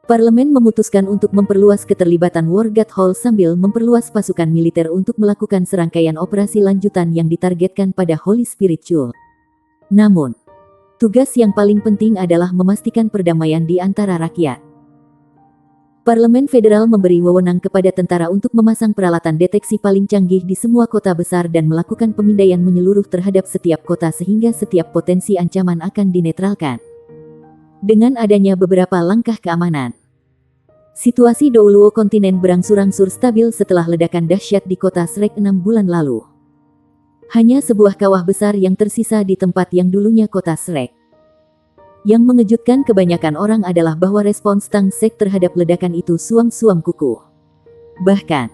Parlemen memutuskan untuk memperluas keterlibatan Wargat Hall sambil memperluas pasukan militer untuk melakukan serangkaian operasi lanjutan yang ditargetkan pada Holy Spiritual. Namun, tugas yang paling penting adalah memastikan perdamaian di antara rakyat. Parlemen Federal memberi wewenang kepada tentara untuk memasang peralatan deteksi paling canggih di semua kota besar dan melakukan pemindaian menyeluruh terhadap setiap kota sehingga setiap potensi ancaman akan dinetralkan. Dengan adanya beberapa langkah keamanan, situasi Douluo kontinen berangsur-angsur stabil setelah ledakan dahsyat di kota Shrek 6 bulan lalu. Hanya sebuah kawah besar yang tersisa di tempat yang dulunya kota Shrek. Yang mengejutkan kebanyakan orang adalah bahwa respons Tang Sek terhadap ledakan itu suam-suam kuku. Bahkan,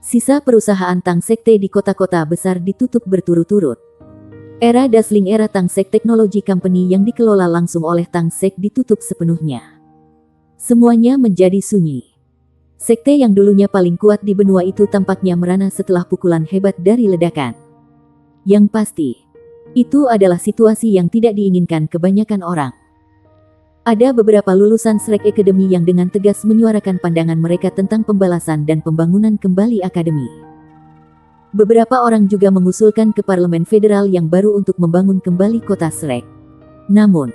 sisa perusahaan Tang Sekte di kota-kota besar ditutup berturut-turut. Era Dazzling era Tang Sek Technology Company yang dikelola langsung oleh Tang Sek ditutup sepenuhnya. Semuanya menjadi sunyi. Sekte yang dulunya paling kuat di benua itu tampaknya merana setelah pukulan hebat dari ledakan. Yang pasti, itu adalah situasi yang tidak diinginkan kebanyakan orang. Ada beberapa lulusan Shrek Academy yang dengan tegas menyuarakan pandangan mereka tentang pembalasan dan pembangunan kembali akademi. Beberapa orang juga mengusulkan ke Parlemen Federal yang baru untuk membangun kembali kota Shrek. Namun,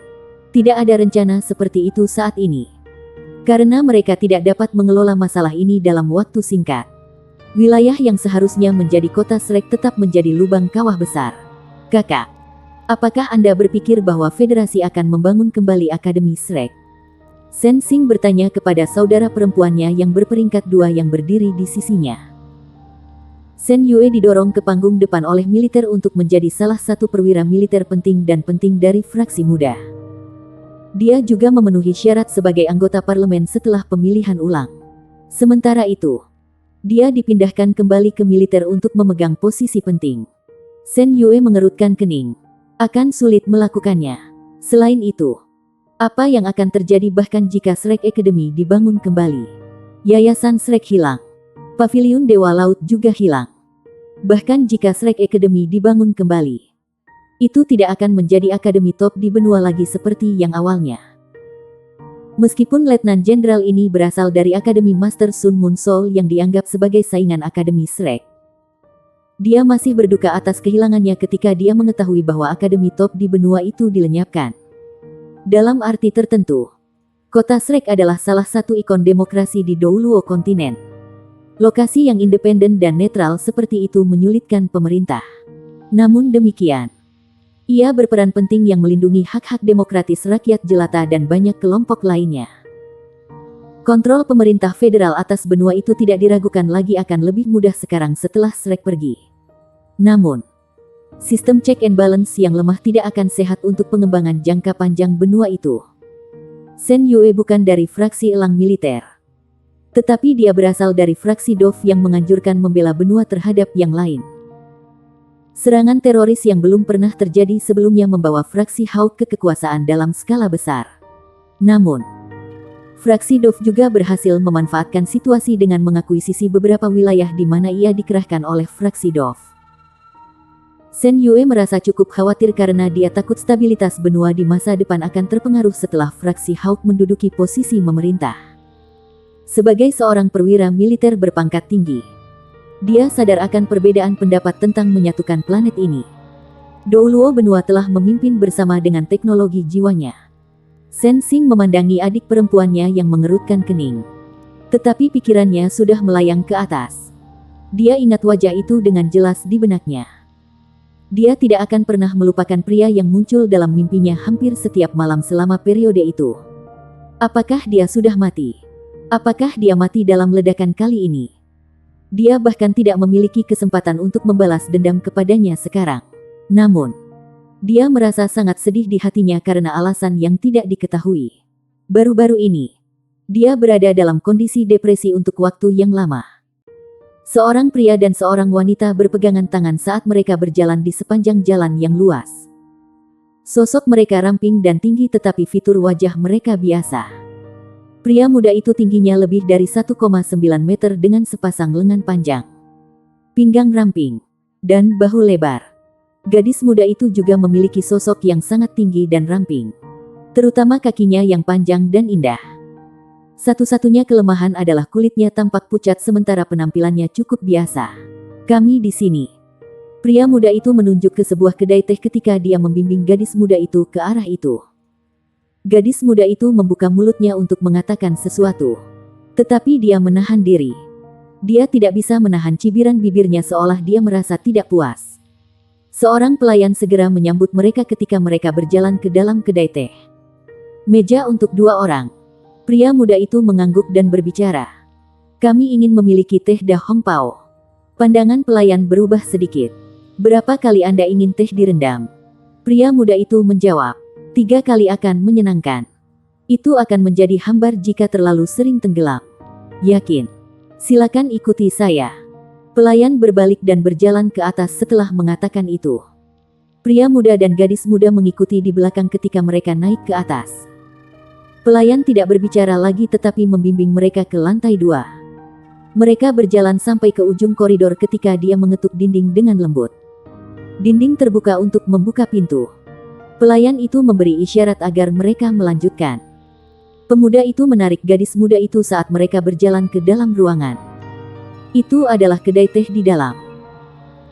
tidak ada rencana seperti itu saat ini. Karena mereka tidak dapat mengelola masalah ini dalam waktu singkat. Wilayah yang seharusnya menjadi kota Shrek tetap menjadi lubang kawah besar. Kakak, apakah Anda berpikir bahwa federasi akan membangun kembali Akademi Shrek? Shen Xing bertanya kepada saudara perempuannya yang berperingkat 2 yang berdiri di sisinya. Shen Yue didorong ke panggung depan oleh militer untuk menjadi salah satu perwira militer penting dan penting dari fraksi muda. Dia juga memenuhi syarat sebagai anggota parlemen setelah pemilihan ulang. Sementara itu, dia dipindahkan kembali ke militer untuk memegang posisi penting. Shen Yue mengerutkan kening. Akan sulit melakukannya. Selain itu, apa yang akan terjadi bahkan jika Shrek Academy dibangun kembali? Yayasan Shrek hilang. Paviliun Dewa Laut juga hilang. Bahkan jika Shrek Academy dibangun kembali, itu tidak akan menjadi akademi top di benua lagi seperti yang awalnya. Meskipun Letnan Jenderal ini berasal dari Akademi Master Sun Moon Soul yang dianggap sebagai saingan Akademi Shrek, dia masih berduka atas kehilangannya ketika dia mengetahui bahwa akademi top di benua itu dilenyapkan. Dalam arti tertentu, kota Shrek adalah salah satu ikon demokrasi di Douluo kontinen. Lokasi yang independen dan netral seperti itu menyulitkan pemerintah. Namun demikian, ia berperan penting yang melindungi hak-hak demokratis rakyat jelata dan banyak kelompok lainnya. Kontrol pemerintah federal atas benua itu tidak diragukan lagi akan lebih mudah sekarang setelah Shrek pergi. Namun, sistem check and balance yang lemah tidak akan sehat untuk pengembangan jangka panjang benua itu. Shen Yue bukan dari fraksi elang militer. Tetapi dia berasal dari fraksi DOF yang menganjurkan membela benua terhadap yang lain. Serangan teroris yang belum pernah terjadi sebelumnya membawa fraksi Hawk ke kekuasaan dalam skala besar. Namun, fraksi DOF juga berhasil memanfaatkan situasi dengan mengakuisisi beberapa wilayah di mana ia dikerahkan oleh fraksi DOF. Shen Yue merasa cukup khawatir karena dia takut stabilitas benua di masa depan akan terpengaruh setelah fraksi Hawk menduduki posisi memerintah. Sebagai seorang perwira militer berpangkat tinggi, dia sadar akan perbedaan pendapat tentang menyatukan planet ini. Douluo benua telah memimpin bersama dengan teknologi jiwanya. Shen Xing memandangi adik perempuannya yang mengerutkan kening. Tetapi pikirannya sudah melayang ke atas. Dia ingat wajah itu dengan jelas di benaknya. Dia tidak akan pernah melupakan pria yang muncul dalam mimpinya hampir setiap malam selama periode itu. Apakah dia sudah mati? Apakah dia mati dalam ledakan kali ini? Dia bahkan tidak memiliki kesempatan untuk membalas dendam kepadanya sekarang. Namun, dia merasa sangat sedih di hatinya karena alasan yang tidak diketahui. Baru-baru ini, dia berada dalam kondisi depresi untuk waktu yang lama. Seorang pria dan seorang wanita berpegangan tangan saat mereka berjalan di sepanjang jalan yang luas. Sosok mereka ramping dan tinggi tetapi fitur wajah mereka biasa. Pria muda itu tingginya lebih dari 1,9 meter dengan sepasang lengan panjang, pinggang ramping, dan bahu lebar. Gadis muda itu juga memiliki sosok yang sangat tinggi dan ramping, terutama kakinya yang panjang dan indah. Satu-satunya kelemahan adalah kulitnya tampak pucat sementara penampilannya cukup biasa. Kami di sini. Pria muda itu menunjuk ke sebuah kedai teh ketika dia membimbing gadis muda itu ke arah itu. Gadis muda itu membuka mulutnya untuk mengatakan sesuatu. Tetapi dia menahan diri. Dia tidak bisa menahan cibiran bibirnya seolah dia merasa tidak puas. Seorang pelayan segera menyambut mereka ketika mereka berjalan ke dalam kedai teh. Meja untuk 2 orang. Pria muda itu mengangguk dan berbicara. Kami ingin memiliki teh Da Hong Pao. Pandangan pelayan berubah sedikit. Berapa kali Anda ingin teh direndam? Pria muda itu menjawab. 3 kali akan menyenangkan. Itu akan menjadi hambar jika terlalu sering tenggelam. Yakin? Silakan ikuti saya. Pelayan berbalik dan berjalan ke atas setelah mengatakan itu. Pria muda dan gadis muda mengikuti di belakang ketika mereka naik ke atas. Pelayan tidak berbicara lagi tetapi membimbing mereka ke lantai 2. Mereka berjalan sampai ke ujung koridor ketika dia mengetuk dinding dengan lembut. Dinding terbuka untuk membuka pintu. Pelayan itu memberi isyarat agar mereka melanjutkan. Pemuda itu menarik gadis muda itu saat mereka berjalan ke dalam ruangan. Itu adalah kedai teh di dalam.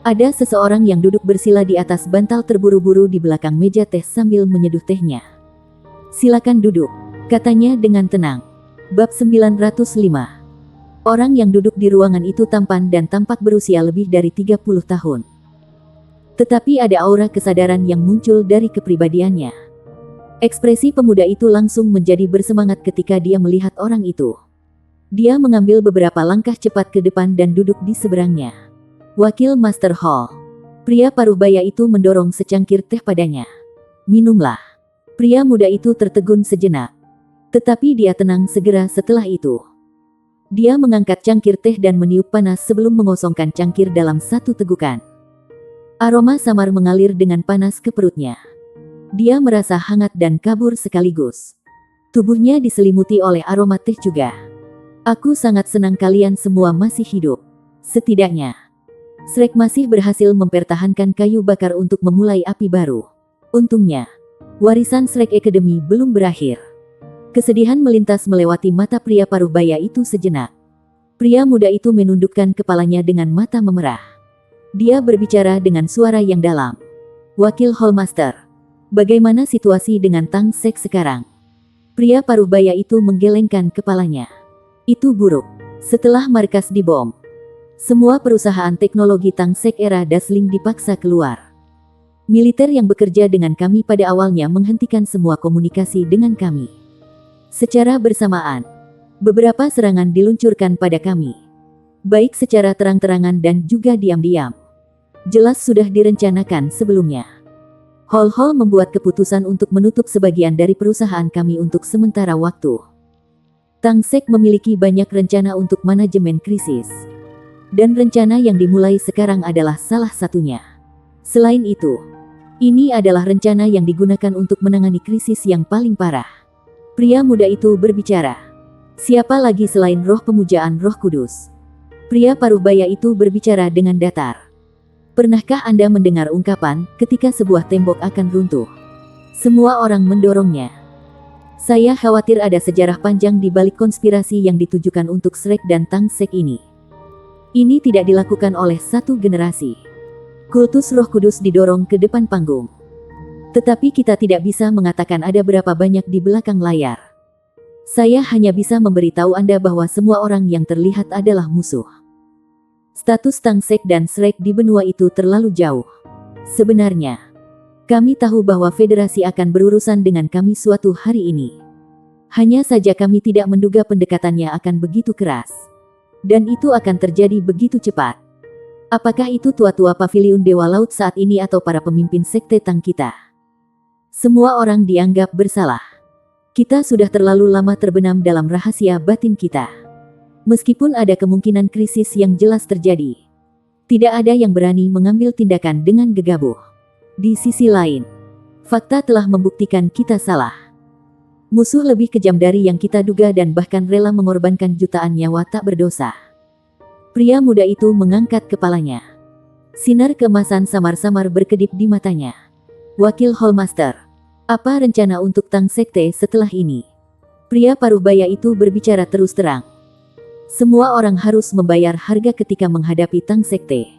Ada seseorang yang duduk bersila di atas bantal terburu-buru di belakang meja teh sambil menyeduh tehnya. Silakan duduk, katanya dengan tenang. Bab 905. Orang yang duduk di ruangan itu tampan dan tampak berusia lebih dari 30 tahun. Tetapi ada aura kesadaran yang muncul dari kepribadiannya. Ekspresi pemuda itu langsung menjadi bersemangat ketika dia melihat orang itu. Dia mengambil beberapa langkah cepat ke depan dan duduk di seberangnya. Wakil Master Hall. Pria paruh baya itu mendorong secangkir teh padanya. Minumlah. Pria muda itu tertegun sejenak. Tetapi dia tenang segera setelah itu. Dia mengangkat cangkir teh dan meniup panas sebelum mengosongkan cangkir dalam satu tegukan. Aroma samar mengalir dengan panas ke perutnya. Dia merasa hangat dan kabur sekaligus. Tubuhnya diselimuti oleh aroma teh juga. Aku sangat senang kalian semua masih hidup. Setidaknya, Shrek masih berhasil mempertahankan kayu bakar untuk memulai api baru. Untungnya, warisan Shrek Academy belum berakhir. Kesedihan melintas melewati mata pria paruh-baya itu sejenak. Pria muda itu menundukkan kepalanya dengan mata memerah. Dia berbicara dengan suara yang dalam. Wakil Hallmaster. Bagaimana situasi dengan Tang Sek sekarang? Pria paruh-baya itu menggelengkan kepalanya. Itu buruk. Setelah markas dibom, semua perusahaan teknologi Tang Sek era Dasling dipaksa keluar. Militer yang bekerja dengan kami pada awalnya menghentikan semua komunikasi dengan kami. Secara bersamaan, beberapa serangan diluncurkan pada kami. Baik secara terang-terangan dan juga diam-diam. Jelas sudah direncanakan sebelumnya. Hall membuat keputusan untuk menutup sebagian dari perusahaan kami untuk sementara waktu. Tang Sek memiliki banyak rencana untuk manajemen krisis. Dan rencana yang dimulai sekarang adalah salah satunya. Selain itu, ini adalah rencana yang digunakan untuk menangani krisis yang paling parah. Pria muda itu berbicara. Siapa lagi selain roh pemujaan Roh Kudus? Pria paruh-baya itu berbicara dengan datar. Pernahkah Anda mendengar ungkapan, ketika sebuah tembok akan runtuh, semua orang mendorongnya? Saya khawatir ada sejarah panjang di balik konspirasi yang ditujukan untuk Shrek dan Tang Sek ini. Ini tidak dilakukan oleh satu generasi. Kultus Roh Kudus didorong ke depan panggung. Tetapi kita tidak bisa mengatakan ada berapa banyak di belakang layar. Saya hanya bisa memberitahu Anda bahwa semua orang yang terlihat adalah musuh. Status Tang Sek dan Shrek di benua itu terlalu jauh. Sebenarnya, kami tahu bahwa federasi akan berurusan dengan kami suatu hari ini. Hanya saja kami tidak menduga pendekatannya akan begitu keras. Dan itu akan terjadi begitu cepat. Apakah itu tua-tua paviliun Dewa Laut saat ini atau para pemimpin sekte Tang kita? Semua orang dianggap bersalah. Kita sudah terlalu lama terbenam dalam rahasia batin kita. Meskipun ada kemungkinan krisis yang jelas terjadi, tidak ada yang berani mengambil tindakan dengan gegabah. Di sisi lain, fakta telah membuktikan kita salah. Musuh lebih kejam dari yang kita duga dan bahkan rela mengorbankan jutaan nyawa tak berdosa. Pria muda itu mengangkat kepalanya. Sinar keemasan samar-samar berkedip di matanya. Wakil Hallmaster, apa rencana untuk Tang Sekte setelah ini? Pria paruh-baya itu berbicara terus terang. Semua orang harus membayar harga ketika menghadapi Tang Sekte.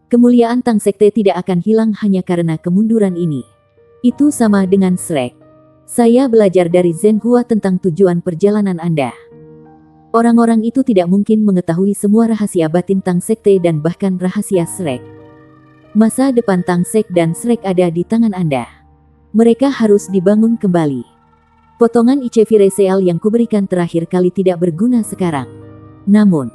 Kemuliaan Tang Sekte tidak akan hilang hanya karena kemunduran ini. Itu sama dengan Shrek. Saya belajar dari Zhen Hua tentang tujuan perjalanan Anda. Orang-orang itu tidak mungkin mengetahui semua rahasia batin Tang Sekte dan bahkan rahasia Shrek. Masa depan Tang Sek dan Shrek ada di tangan Anda. Mereka harus dibangun kembali. Potongan Ichevire Seal yang kuberikan terakhir kali tidak berguna sekarang. Namun,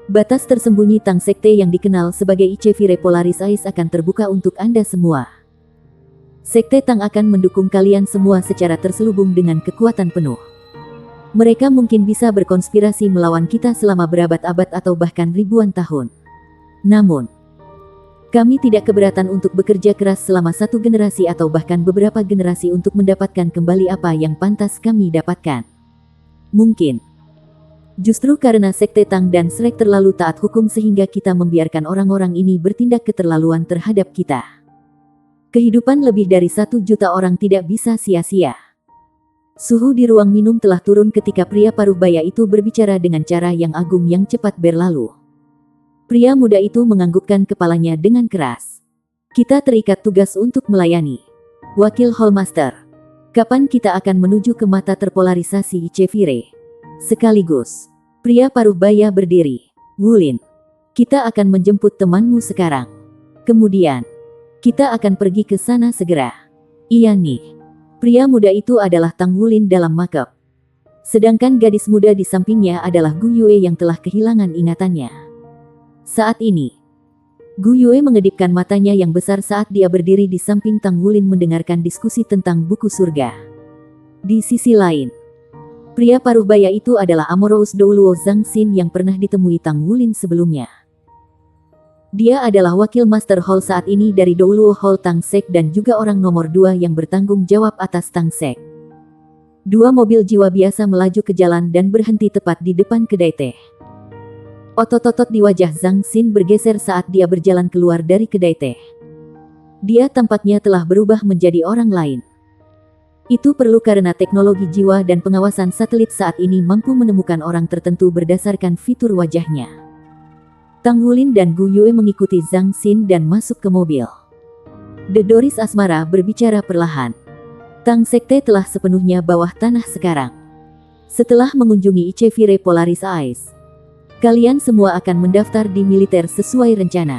batas tersembunyi Tang Sekte yang dikenal sebagai Ichevire Polaris Ice akan terbuka untuk Anda semua. Sekte Tang akan mendukung kalian semua secara terselubung dengan kekuatan penuh. Mereka mungkin bisa berkonspirasi melawan kita selama berabad-abad atau bahkan ribuan tahun. Namun, kami tidak keberatan untuk bekerja keras selama satu generasi atau bahkan beberapa generasi untuk mendapatkan kembali apa yang pantas kami dapatkan. Mungkin, justru karena Sekte Tang dan Shrek terlalu taat hukum sehingga kita membiarkan orang-orang ini bertindak keterlaluan terhadap kita. Kehidupan lebih dari 1 juta orang tidak bisa sia-sia. Suhu di ruang minum telah turun ketika pria paruh baya itu berbicara dengan cara yang agung yang cepat berlalu. Pria muda itu menganggukkan kepalanya dengan keras. Kita terikat tugas untuk melayani. Wakil Hallmaster, kapan kita akan menuju ke mata terpolarisasi Ichevire? Sekaligus, pria paruh baya berdiri. Wulin, kita akan menjemput temanmu sekarang. Kemudian, kita akan pergi ke sana segera. Iya nih. Pria muda itu adalah Tang Wulin dalam makeup. Sedangkan gadis muda di sampingnya adalah Gu Yue yang telah kehilangan ingatannya. Saat ini, Gu Yue mengedipkan matanya yang besar saat dia berdiri di samping Tang Wulin mendengarkan diskusi tentang buku surga. Di sisi lain, pria paruh baya itu adalah Amorous Douluo Zhang Xin yang pernah ditemui Tang Wulin sebelumnya. Dia adalah wakil Master Hall saat ini dari Douluo Hall Tang Sek dan juga orang nomor 2 yang bertanggung jawab atas Tang Sek. 2 mobil jiwa biasa melaju ke jalan dan berhenti tepat di depan kedai teh. Otot-otot di wajah Zhang Xin bergeser saat dia berjalan keluar dari kedai teh. Dia tampaknya telah berubah menjadi orang lain. Itu perlu karena teknologi jiwa dan pengawasan satelit saat ini mampu menemukan orang tertentu berdasarkan fitur wajahnya. Tang Wulin dan Gu Yue mengikuti Zhang Xin dan masuk ke mobil. Dedoris Asmara berbicara perlahan. Tang Sekte telah sepenuhnya bawah tanah sekarang. Setelah mengunjungi Ichevire Polaris Ice, kalian semua akan mendaftar di militer sesuai rencana.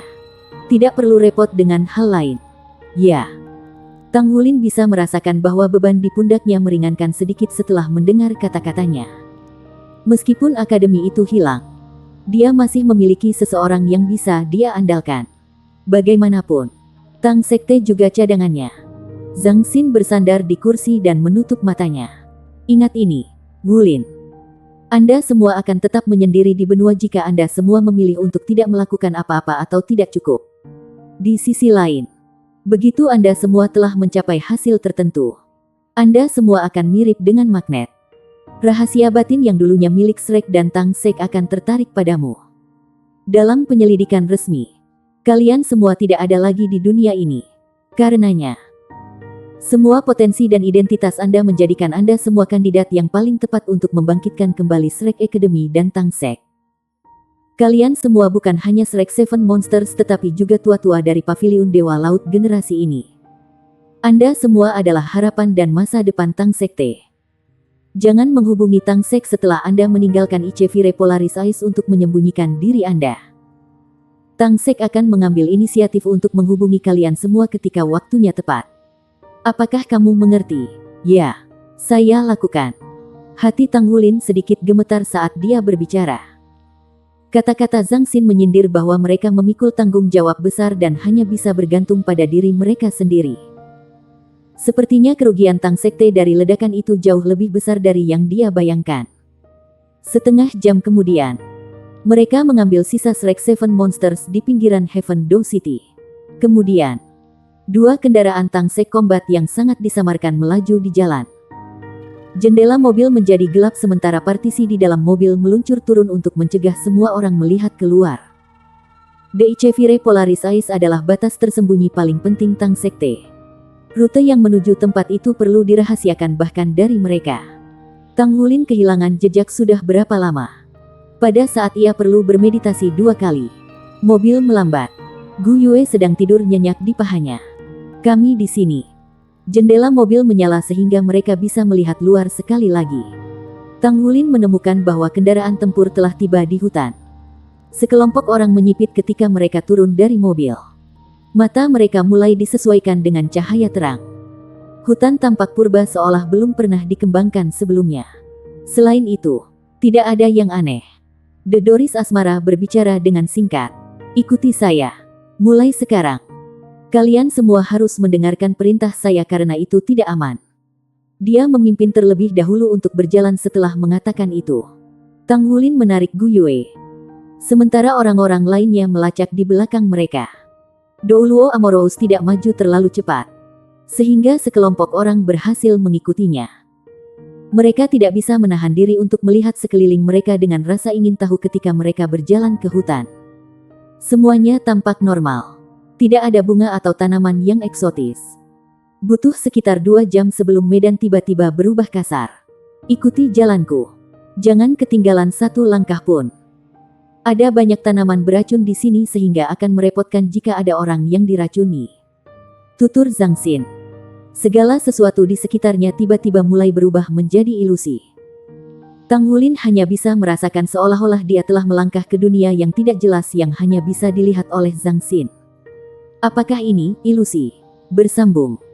Tidak perlu repot dengan hal lain. Ya. Tang Wulin bisa merasakan bahwa beban di pundaknya meringankan sedikit setelah mendengar kata-katanya. Meskipun akademi itu hilang, dia masih memiliki seseorang yang bisa dia andalkan. Bagaimanapun, Tang Sekte juga cadangannya. Zhang Xin bersandar di kursi dan menutup matanya. Ingat ini, Wulin. Anda semua akan tetap menyendiri di benua jika Anda semua memilih untuk tidak melakukan apa-apa atau tidak cukup. Di sisi lain, begitu Anda semua telah mencapai hasil tertentu, Anda semua akan mirip dengan magnet. Rahasia batin yang dulunya milik Shrek dan Tang Sek akan tertarik padamu. Dalam penyelidikan resmi, kalian semua tidak ada lagi di dunia ini. Karenanya, semua potensi dan identitas Anda menjadikan Anda semua kandidat yang paling tepat untuk membangkitkan kembali Shrek Academy dan Tang Sek. Kalian semua bukan hanya Shrek Seven Monsters tetapi juga tua-tua dari Paviliun Dewa Laut generasi ini. Anda semua adalah harapan dan masa depan Tang Sekte. Jangan menghubungi Tang Sek setelah Anda meninggalkan Ichevire Polaris Ice untuk menyembunyikan diri Anda. Tang Sek akan mengambil inisiatif untuk menghubungi kalian semua ketika waktunya tepat. Apakah kamu mengerti? Ya, saya lakukan. Hati Tang Wulin sedikit gemetar saat dia berbicara. Kata-kata Zhang Xin menyindir bahwa mereka memikul tanggung jawab besar dan hanya bisa bergantung pada diri mereka sendiri. Sepertinya kerugian Tang Sekte dari ledakan itu jauh lebih besar dari yang dia bayangkan. Setengah jam kemudian, mereka mengambil sisa Shrek Seven Monsters di pinggiran Heaven Dow City. Kemudian, 2 kendaraan Tang Sek Combat yang sangat disamarkan melaju di jalan. Jendela mobil menjadi gelap sementara partisi di dalam mobil meluncur turun untuk mencegah semua orang melihat keluar. The Ichevire Polaris Ice adalah batas tersembunyi paling penting Tang Sekte. Rute yang menuju tempat itu perlu dirahasiakan bahkan dari mereka. Tang Wulin kehilangan jejak sudah berapa lama. Pada saat ia perlu bermeditasi 2 kali. Mobil melambat. Gu Yue sedang tidur nyenyak di pahanya. Kami di sini. Jendela mobil menyala sehingga mereka bisa melihat luar sekali lagi. Tang Wulin menemukan bahwa kendaraan tempur telah tiba di hutan. Sekelompok orang menyipit ketika mereka turun dari mobil. Mata mereka mulai disesuaikan dengan cahaya terang. Hutan tampak purba seolah belum pernah dikembangkan sebelumnya. Selain itu, tidak ada yang aneh. Doris Asmara berbicara dengan singkat. Ikuti saya. Mulai sekarang. Kalian semua harus mendengarkan perintah saya karena itu tidak aman. Dia memimpin terlebih dahulu untuk berjalan setelah mengatakan itu. Tang Wulin menarik Gu Yue. Sementara orang-orang lainnya melacak di belakang mereka. Douluo Amorous tidak maju terlalu cepat, sehingga sekelompok orang berhasil mengikutinya. Mereka tidak bisa menahan diri untuk melihat sekeliling mereka dengan rasa ingin tahu ketika mereka berjalan ke hutan. Semuanya tampak normal. Tidak ada bunga atau tanaman yang eksotis. Butuh sekitar 2 jam sebelum medan tiba-tiba berubah kasar. Ikuti jalanku. Jangan ketinggalan satu langkah pun. Ada banyak tanaman beracun di sini sehingga akan merepotkan jika ada orang yang diracuni. Tutur Zhang Xin. Segala sesuatu di sekitarnya tiba-tiba mulai berubah menjadi ilusi. Tang Wulin hanya bisa merasakan seolah-olah dia telah melangkah ke dunia yang tidak jelas yang hanya bisa dilihat oleh Zhang Xin. Apakah ini ilusi? Bersambung.